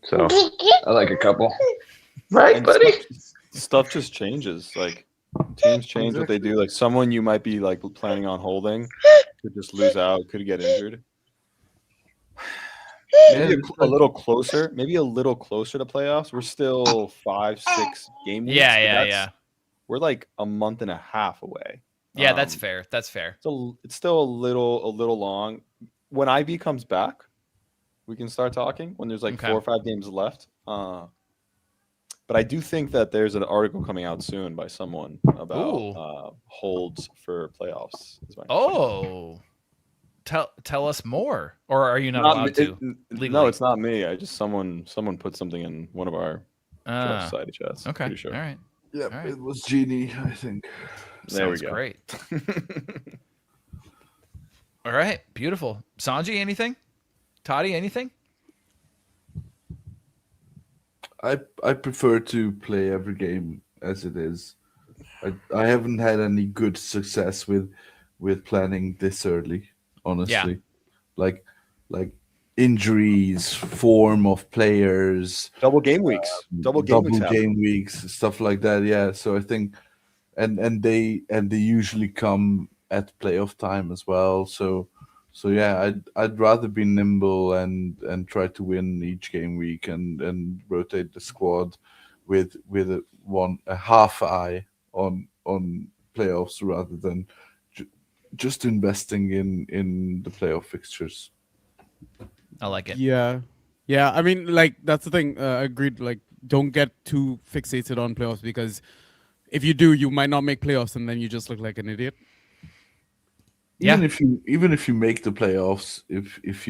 Speaker 3: So I like a couple. Right,
Speaker 5: And
Speaker 3: buddy?
Speaker 5: Stuff just changes. Like teams change what they do. Like someone you might be like planning on holding could just lose out, could get injured. Maybe a little closer. Maybe a little closer to playoffs. We're still 5-6 game weeks.
Speaker 2: Yeah.
Speaker 5: We're like a month and a half away.
Speaker 2: Yeah, that's fair. That's fair.
Speaker 5: So it's still a little long. when IB comes back, we can start talking when there's like 4 or 5 games left. But I do think that there's an article coming out soon by someone about holds for playoffs.
Speaker 2: Tell us more, or are you not allowed to?
Speaker 5: No, it's not me. I just someone put something in one of our society chats.
Speaker 2: Okay,
Speaker 5: pretty sure.
Speaker 2: All right.
Speaker 4: Yeah,
Speaker 2: All right.
Speaker 4: it was Genie, I think.
Speaker 5: There we
Speaker 2: Sounds
Speaker 5: go.
Speaker 2: Great. All right, beautiful. Sanjy, anything? Toddy, anything?
Speaker 4: I prefer to play every game as it is. I haven't had any good success with planning this early, honestly. Like injuries, form of players,
Speaker 5: Double game weeks, double
Speaker 4: game weeks, stuff like that. Yeah, so I think, and they usually come at playoff time as well. So yeah, I'd rather be nimble and try to win each game week and rotate the squad with a half eye on playoffs rather than just investing in the playoff fixtures.
Speaker 2: I like it.
Speaker 7: Yeah. I mean, like that's the thing. Agreed. Like, don't get too fixated on playoffs because if you do, you might not make playoffs, and then you just look like an idiot.
Speaker 4: Even if you make the playoffs, if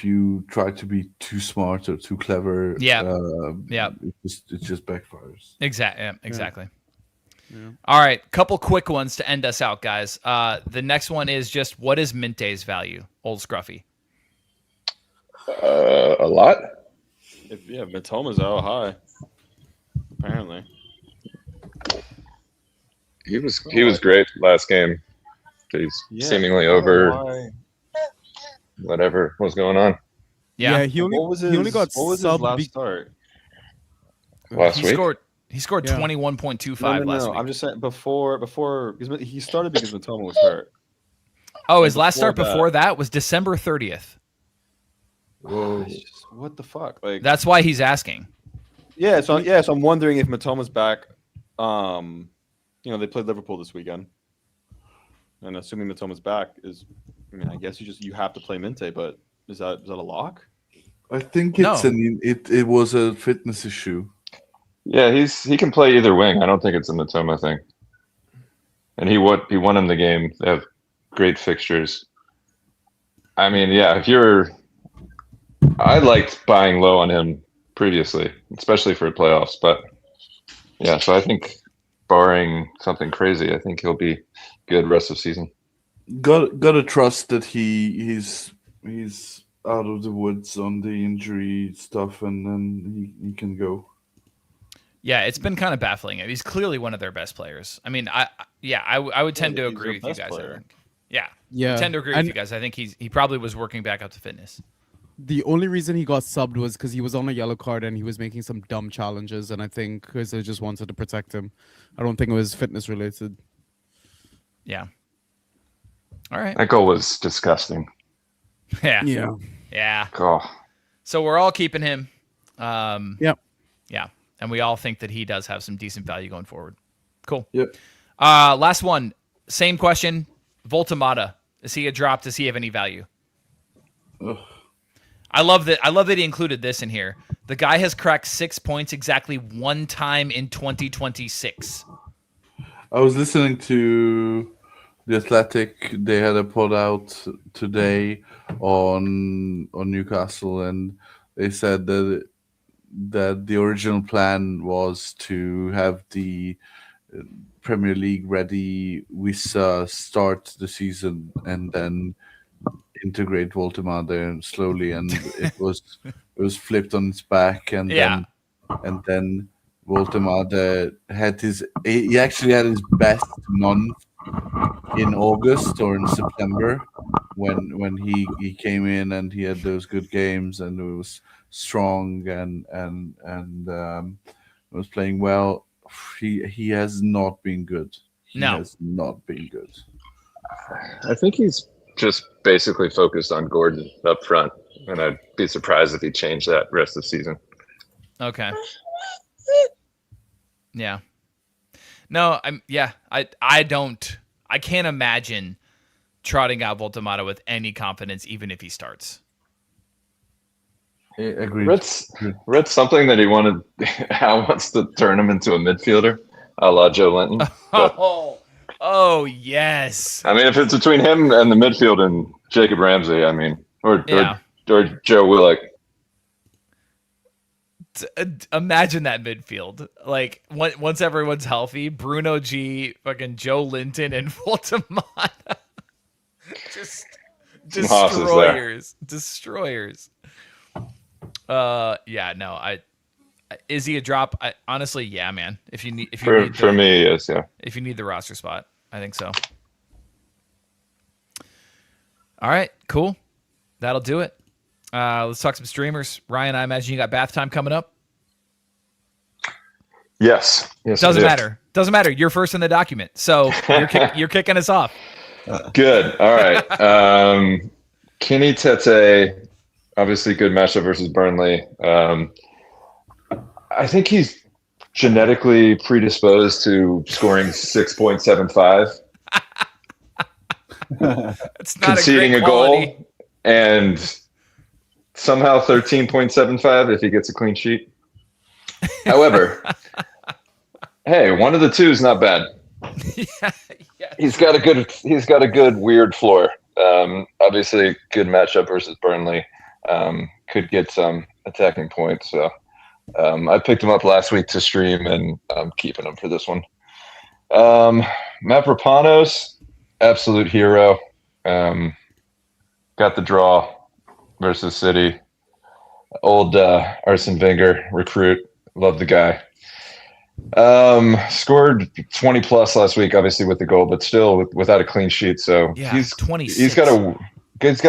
Speaker 4: you try to be too smart or too clever, it just backfires.
Speaker 2: Exactly. Yeah. All right, couple quick ones to end us out, guys. The next one is just what is Minte's value, Old Scruffy?
Speaker 3: A lot.
Speaker 5: Matoma's out high. Apparently,
Speaker 3: he was great last game. He's seemingly over whatever was going on.
Speaker 7: Yeah, he only got
Speaker 5: what was his last start?
Speaker 3: Last week?
Speaker 2: He scored 21.25 last week.
Speaker 5: I'm just saying before he started because Matoma was hurt.
Speaker 2: Oh, his last start before that was December 30th.
Speaker 5: Whoa! What the fuck? Like
Speaker 2: that's why he's asking.
Speaker 5: Yeah, so I'm wondering if Matoma's back. They played Liverpool this weekend, and assuming Matoma's back I guess you have to play Minte, but is that a lock?
Speaker 4: I think it was a fitness issue.
Speaker 3: Yeah, he can play either wing. I don't think it's a Matoma thing. And he won him the game. They have great fixtures. I mean, I liked buying low on him previously, especially for playoffs. But yeah, so I think barring something crazy, I think he'll be good rest of season.
Speaker 4: Gotta trust that he's out of the woods on the injury stuff, and then he can go.
Speaker 2: Yeah, it's been kind of baffling. He's clearly one of their best players. I mean, I would tend to agree with you guys. I think. Yeah, I tend to agree with you guys. I think he probably was working back up to fitness.
Speaker 7: The only reason he got subbed was because he was on a yellow card and he was making some dumb challenges, and I think Chris just wanted to protect him. I don't think it was fitness related.
Speaker 2: Yeah. All right.
Speaker 3: That goal was disgusting.
Speaker 2: Yeah.
Speaker 3: Oh.
Speaker 2: So we're all keeping him.
Speaker 7: Yeah.
Speaker 2: And we all think that he does have some decent value going forward. Cool.
Speaker 4: Yep.
Speaker 2: Last one. Same question. Voltamata. Is he a drop? Does he have any value?
Speaker 4: Ugh.
Speaker 2: I love that he included this in here. The guy has cracked 6 points exactly one time in 2026.
Speaker 4: I was listening to The Athletic. They had a pod out today on Newcastle, and they said that the original plan was to have the Premier League ready Wissa start the season and then integrate Voltamada slowly, and it was flipped on its back, and then Voltamada he actually had his best month in August or in September when he came in and he had those good games and it was strong and was playing well. He has not been good. He has not been good.
Speaker 3: I think he's just basically focused on Gordon up front, and I'd be surprised if he changed that rest of the season.
Speaker 2: Okay. Yeah. No, I can't imagine trotting out Voltamato with any confidence, even if he starts.
Speaker 4: Agreed.
Speaker 3: Read something that he wanted. Al wants to turn him into a midfielder, a la Joe Linton. But,
Speaker 2: oh yes.
Speaker 3: I mean, if it's between him and the midfield and Jacob Ramsey, I mean, or Joe Willock.
Speaker 2: Imagine that midfield. Like once everyone's healthy, Bruno G, fucking Joe Linton, and Voltamato. Just destroyers. Yeah, no, is he a drop? Honestly, yeah, man. If you need
Speaker 3: me, yes, yeah.
Speaker 2: If you need the roster spot, I think so. All right, cool. That'll do it. Let's talk some streamers. Ryan, I imagine you got bath time coming up.
Speaker 3: Yes.
Speaker 2: Doesn't matter. You're first in the document, so you're kicking us off.
Speaker 3: Good. All right. Kenny Tete, obviously good matchup versus Burnley. I think he's genetically predisposed to scoring 6.75.
Speaker 2: It's not
Speaker 3: conceding a goal and somehow 13.75 if he gets a clean sheet. However, hey, one of the two is not bad.
Speaker 2: Yeah.
Speaker 3: He's got a good weird floor. Obviously, good matchup versus Burnley. Could get some attacking points. So I picked him up last week to stream, and I'm keeping him for this one. Mavropanos, absolute hero. Got the draw versus City. Old Arsene Wenger recruit. Love the guy. Scored 20 plus last week, obviously with the goal, but still without a clean sheet. So
Speaker 2: yeah,
Speaker 3: he's
Speaker 2: 26.
Speaker 3: He's got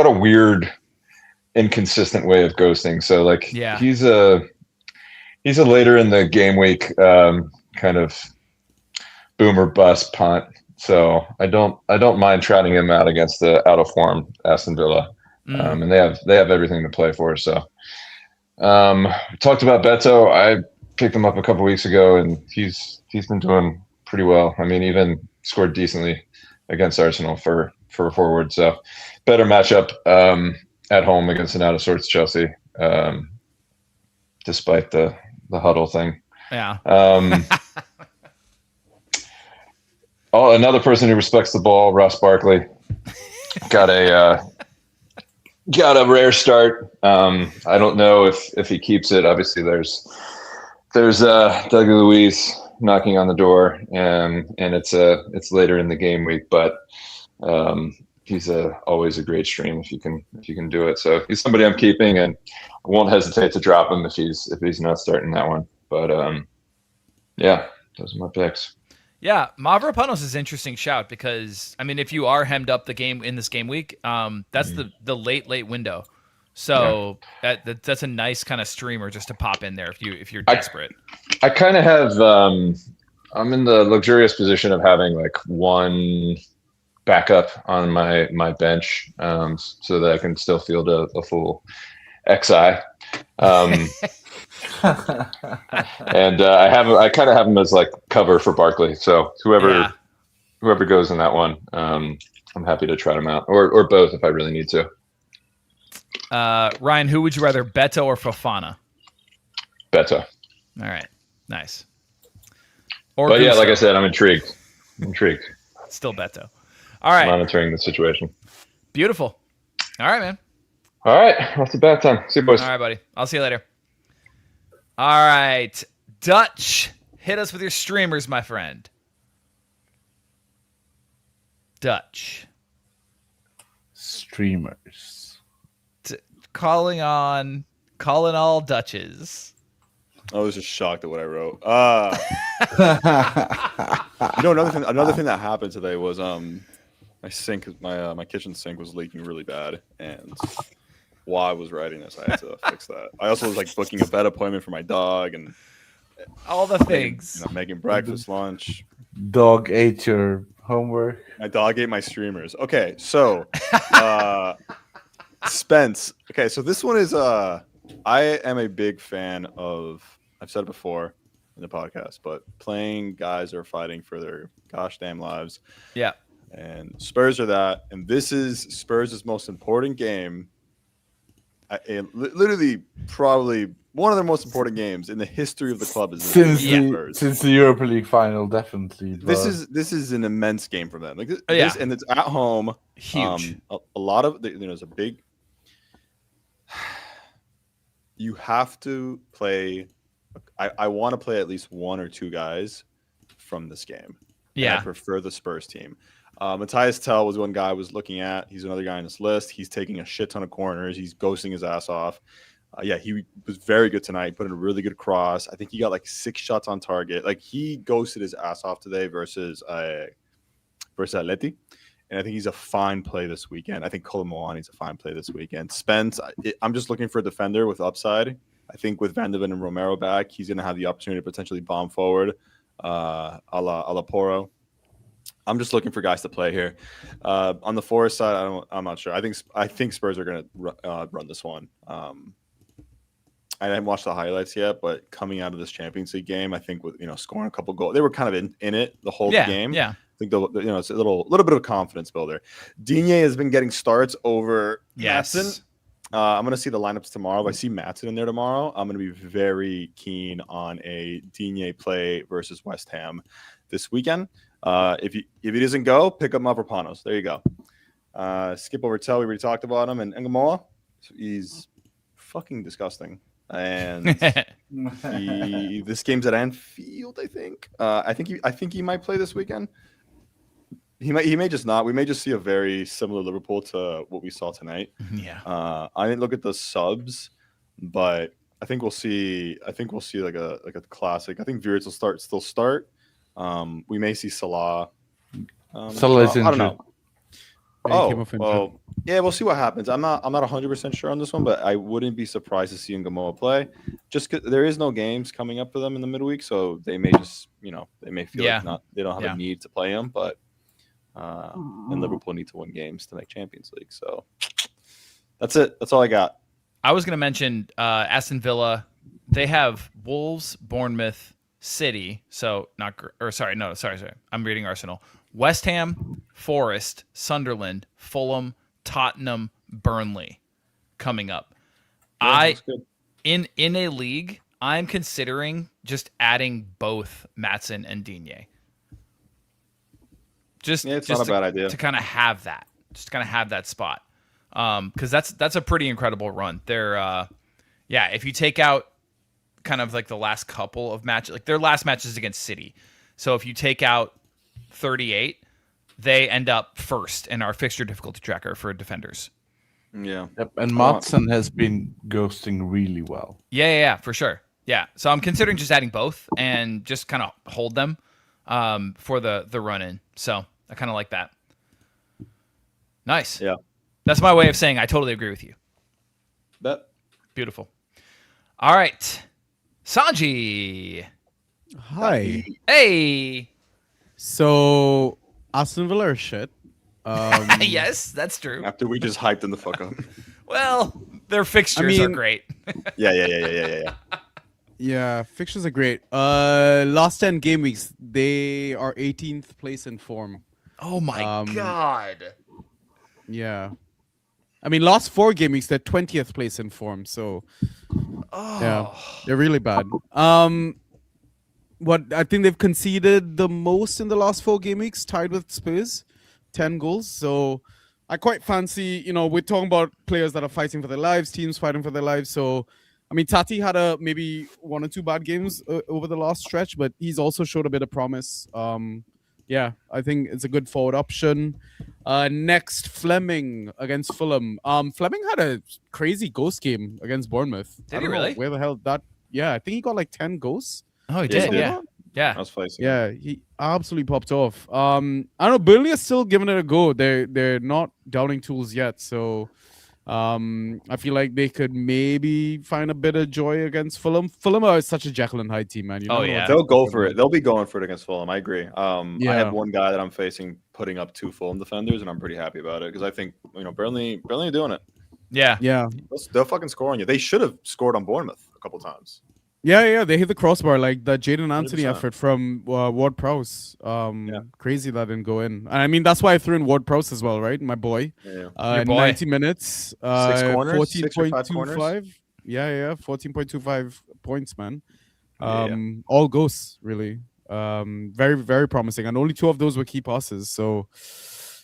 Speaker 3: a weird, inconsistent way of ghosting. So like,
Speaker 2: yeah,
Speaker 3: he's a later in the game week kind of boom or bust punt. So I don't mind trotting him out against the out of form Aston Villa, and they have everything to play for. So talked about Beto. I picked him up a couple weeks ago, and he's been doing pretty well. I mean, even scored decently against Arsenal for a forward. So better matchup at home against an out of sorts Chelsea, despite the huddle thing.
Speaker 2: Yeah.
Speaker 3: Another person who respects the ball, Ross Barkley, got a rare start. I don't know if he keeps it. Obviously, there's Doug Luiz knocking on the door, and it's later in the game week, but he's always a great stream if you can do it. So he's somebody I'm keeping, and I won't hesitate to drop him if he's not starting that one. But yeah, those are my picks.
Speaker 2: Yeah, Mavropanos is an interesting shout because, I mean, if you are hemmed up the game in this game week, that's the late window. So yeah. That's a nice kind of streamer just to pop in there if you're desperate.
Speaker 3: I kind of have I'm in the luxurious position of having like one backup on my bench, so that I can still field a full XI. And I kind of have him as like cover for Barkley. So whoever goes in that one, I'm happy to try him out, or both if I really need to.
Speaker 2: Ryan, who would you rather, Beto or Fofana?
Speaker 3: Beto.
Speaker 2: All right, nice.
Speaker 3: But yeah, like I said, I'm intrigued.
Speaker 2: Still Beto. All right.
Speaker 3: Monitoring the situation.
Speaker 2: Beautiful. All right, man.
Speaker 3: All right, that's the bad time. See you, boys.
Speaker 2: All right, buddy. I'll see you later. All right, Dutch, hit us with your streamers, my friend. Dutch.
Speaker 4: Streamers.
Speaker 2: Calling all Dutches.
Speaker 5: I was just shocked at what I wrote. Another thing that happened today was my sink, my kitchen sink was leaking really bad, and while I was writing this, I had to fix that. I also was like booking a vet appointment for my dog and
Speaker 2: all the things.
Speaker 5: Making breakfast, lunch.
Speaker 4: Dog ate your homework.
Speaker 5: My dog ate my streamers. Okay, so Spence. Okay, so this one is I am a big fan of, I've said it before in the podcast, but playing guys that are fighting for their gosh damn lives.
Speaker 2: Yeah.
Speaker 5: And Spurs are that. And this is Spurs' most important game. Literally, probably one of their most important games in the history of the club is
Speaker 4: since the Europa League final, definitely.
Speaker 5: This is an immense game for them. Like this, and it's at home.
Speaker 2: Huge.
Speaker 5: A lot of there's a big. You have to play. I want to play at least one or two guys from this game.
Speaker 2: Yeah,
Speaker 5: I prefer the Spurs team. Matthias Tell was one guy I was looking at. He's another guy on this list. He's taking a shit ton of corners. He's ghosting his ass off. He was very good tonight. He put in a really good cross. I think he got like 6 shots on target. Like he ghosted his ass off today versus Atleti. And I think he's a fine play this weekend. I think Kolomoani's a fine play this weekend. Spence, I'm just looking for a defender with upside. I think with Van de Ven and Romero back, he's going to have the opportunity to potentially bomb forward a la Porro. I'm just looking for guys to play here. On the Forest side, I'm not sure. I think Spurs are going to run this one. I haven't watched the highlights yet, but coming out of this Champions League game, I think with scoring a couple goals, they were kind of in it the whole game.
Speaker 2: Yeah,
Speaker 5: I think it's a little bit of a confidence builder. Digne has been getting starts over Maatsen. I'm going to see the lineups tomorrow. If I see Maatsen in there tomorrow, I'm going to be very keen on a Digne play versus West Ham this weekend. If he doesn't go, pick up Mavropanos. There you go. Skip over Tell. We already talked about him. And Ngamoa, he's fucking disgusting. And this game's at Anfield, I think. I think he might play this weekend. He may just not. We may just see a very similar Liverpool to what we saw tonight.
Speaker 2: Yeah.
Speaker 5: I didn't look at the subs, but I think we'll see. like a classic. I think Virits will still start. We may see Salah.
Speaker 4: Salah's injured.
Speaker 5: I don't know. We'll see what happens. I'm not 100% sure on this one, but I wouldn't be surprised to see Ngamoa play. Just because there is no games coming up for them in the midweek, so they may just they may feel like they don't have a need to play him, but and Liverpool need to win games to make Champions League. So that's it. That's all I got.
Speaker 2: I was going to mention Aston Villa. They have Wolves, Bournemouth, City. So sorry. I'm reading Arsenal. West Ham, Forest, Sunderland, Fulham, Tottenham, Burnley coming up. In a league, I'm considering just adding both Maatsen and Digne.
Speaker 5: It's not a bad idea
Speaker 2: to kind of have that. Just kind of have that spot. Because that's a pretty incredible run. They're if you take out kind of like the last couple of matches, like their last matches against City. So if you take out 38, they end up first in our fixture difficulty tracker for defenders.
Speaker 5: Yeah.
Speaker 4: Yep. And Maatsen has been ghosting really well.
Speaker 2: Yeah, for sure. Yeah. So I'm considering just adding both and just kind of hold them for the run in. So I kind of like that. Nice.
Speaker 5: Yeah.
Speaker 2: That's my way of saying I totally agree with you.
Speaker 5: Bet.
Speaker 2: Beautiful. All right. Sanjy.
Speaker 7: Hi.
Speaker 2: Hey.
Speaker 7: So Aston Villa are shit.
Speaker 2: Yes, that's true.
Speaker 5: After we just hyped them the fuck up.
Speaker 2: Well, their fixtures are great.
Speaker 5: Yeah.
Speaker 7: Yeah, fixtures are great. Last 10 game weeks, they are 18th place in form.
Speaker 2: Oh my god.
Speaker 7: Yeah. I mean, last 4 game weeks, they're 20th place in form. So, yeah, they're really bad. What I think they've conceded the most in the last 4 game weeks, tied with Spurs, 10 goals. So I quite fancy, we're talking about players that are fighting for their lives, teams fighting for their lives. So, I mean, Tati had maybe 1 or 2 bad games over the last stretch, but he's also showed a bit of promise. Yeah, I think it's a good forward option. Next, Fleming against Fulham. Fleming had a crazy ghost game against Bournemouth.
Speaker 2: Did he really?
Speaker 7: Where the hell that? Yeah, I think he got like 10 ghosts.
Speaker 2: Oh, he did. Yeah.
Speaker 5: I was facing.
Speaker 7: Yeah, he absolutely popped off. I don't know. Burnley is still giving it a go. They're not downing tools yet, so I feel like they could maybe find a bit of joy against Fulham. Fulham are such a Jekyll and Hyde team, man.
Speaker 5: They'll go for it. They'll be going for it against Fulham. I agree. I have one guy that I'm facing putting up 2 Fulham defenders, and I'm pretty happy about it because I think Burnley are doing it.
Speaker 2: Yeah.
Speaker 7: Yeah.
Speaker 5: They'll fucking score on you. They should have scored on Bournemouth a couple times.
Speaker 7: Yeah, they hit the crossbar like that Jaden Anthony
Speaker 5: 100%.
Speaker 7: effort from Ward Prowse. Crazy that didn't go in. I mean, that's why I threw in Ward Prowse as well, right? My boy.
Speaker 5: Yeah.
Speaker 2: Your boy.
Speaker 7: 90 minutes.
Speaker 5: 6 corners, 6 or 5 corners.
Speaker 7: 14.25. Yeah, 14.25 points, man.
Speaker 5: Yeah.
Speaker 7: All ghosts, really. Very, very promising. And only 2 of those were key passes. So,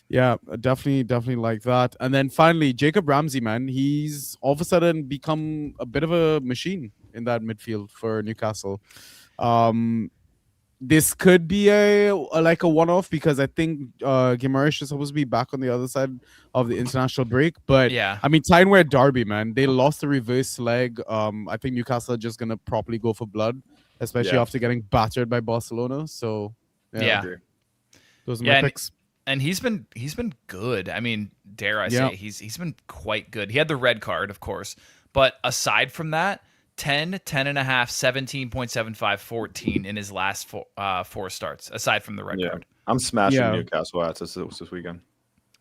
Speaker 7: yeah, definitely like that. And then finally, Jacob Ramsey, man. He's all of a sudden become a bit of a machine in that midfield for Newcastle. This could be a one-off because I think Guimaraes is supposed to be back on the other side of the international break. But
Speaker 2: Yeah.
Speaker 7: I mean, Tyne Derby, man, they lost the reverse leg. I think Newcastle are just gonna properly go for blood, especially after getting battered by Barcelona. So
Speaker 2: Yeah.
Speaker 7: those are my picks.
Speaker 2: And he's been good. I mean, dare I say, he's been quite good. He had the red card, of course, but aside from that, 10, 10.5, 17.75, 14 in his last 4 starts, aside from the red card.
Speaker 5: I'm smashing Newcastle at this weekend.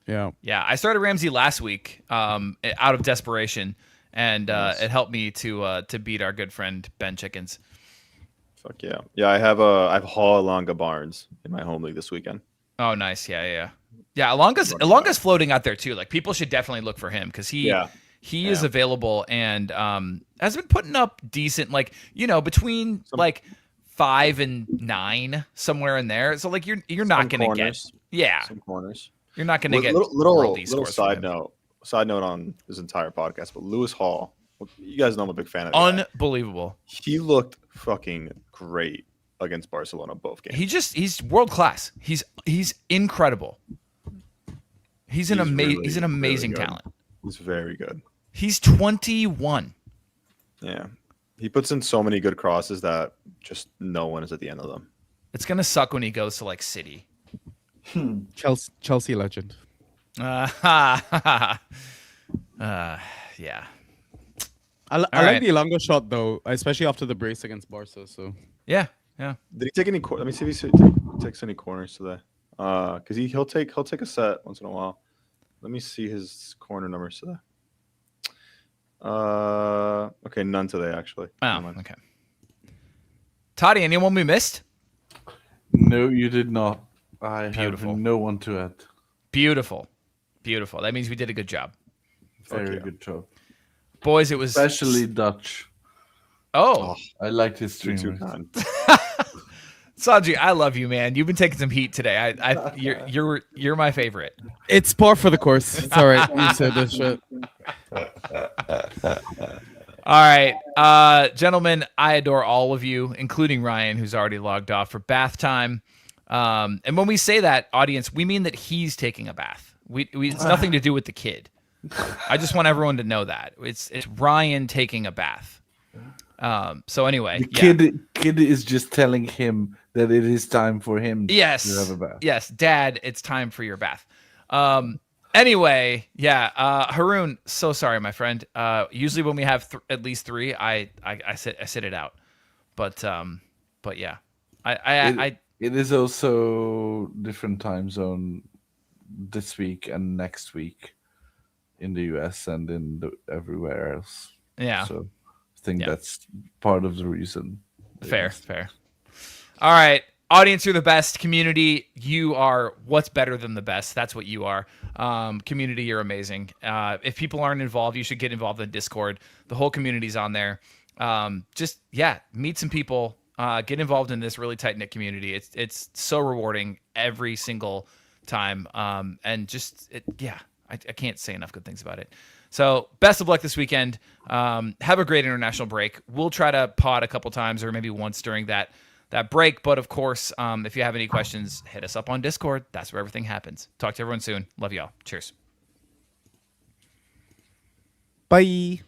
Speaker 7: Yeah.
Speaker 2: I started Ramsey last week out of desperation, and it helped me to beat our good friend Ben Chickens.
Speaker 5: Fuck yeah. Yeah, I have Alonga Barnes in my home league this weekend.
Speaker 2: Oh, nice. Yeah. Alonga's floating out there too. Like, people should definitely look for him because he is available and has been putting up decent, like, between like 5 and 9 somewhere in there. So like you're not going to get
Speaker 5: some corners.
Speaker 2: You're not going to get
Speaker 5: little side note on this entire podcast. But Lewis Hall, you guys know I'm a big fan of.
Speaker 2: Unbelievable.
Speaker 5: He looked fucking great against Barcelona both games.
Speaker 2: He's world class. He's incredible. He's an amazing talent.
Speaker 5: He's very good.
Speaker 2: He's 21.
Speaker 5: Yeah. He puts in so many good crosses that just no one is at the end of them.
Speaker 2: It's going to suck when he goes to like City.
Speaker 7: Chelsea legend.
Speaker 2: Yeah.
Speaker 7: I like the Elanga shot though, especially after the brace against Barca. So
Speaker 2: yeah.
Speaker 5: Did he take any? Let me see if he takes any corners today. Because he'll take a set once in a while. Let me see his corner numbers today. Okay, none today actually.
Speaker 2: Oh, okay. Toddy, anyone we missed?
Speaker 4: No, you did not. I
Speaker 2: Beautiful.
Speaker 4: have no one to add.
Speaker 2: Beautiful. That means we did a good job.
Speaker 4: Very good job.
Speaker 2: Boys, it was
Speaker 4: especially Dutch.
Speaker 2: Oh,
Speaker 4: I liked his streamers.
Speaker 2: Sanjy, I love you, man. You've been taking some heat today. You're my favorite.
Speaker 7: It's par for the course. It's all right. You said this shit.
Speaker 2: All right, gentlemen, I adore all of you, including Ryan, who's already logged off for bath time. And when we say that, audience, we mean that he's taking a bath. It's nothing to do with the kid. I just want everyone to know that it's Ryan taking a bath. So anyway,
Speaker 4: the kid is just telling him that it is time for him to have a bath.
Speaker 2: Yes, Dad, it's time for your bath. Anyway, Haroon, so sorry, my friend. Usually when we have at least 3, I sit it out. But yeah,
Speaker 4: it is also different time zone this week and next week in the US and everywhere else.
Speaker 2: Yeah.
Speaker 4: So I think that's part of the reason.
Speaker 2: Fair. All right. Audience, you're the best. Community, you are what's better than the best. That's what you are. Community, you're amazing. If people aren't involved, you should get involved in Discord. The whole community's on there. Meet some people. Get involved in this really tight-knit community. It's so rewarding every single time. I can't say enough good things about it. So best of luck this weekend. Have a great international break. We'll try to pod a couple times or maybe once during that break. But of course, if you have any questions, hit us up on Discord. That's where everything happens. Talk to everyone soon. Love y'all. Cheers.
Speaker 7: Bye.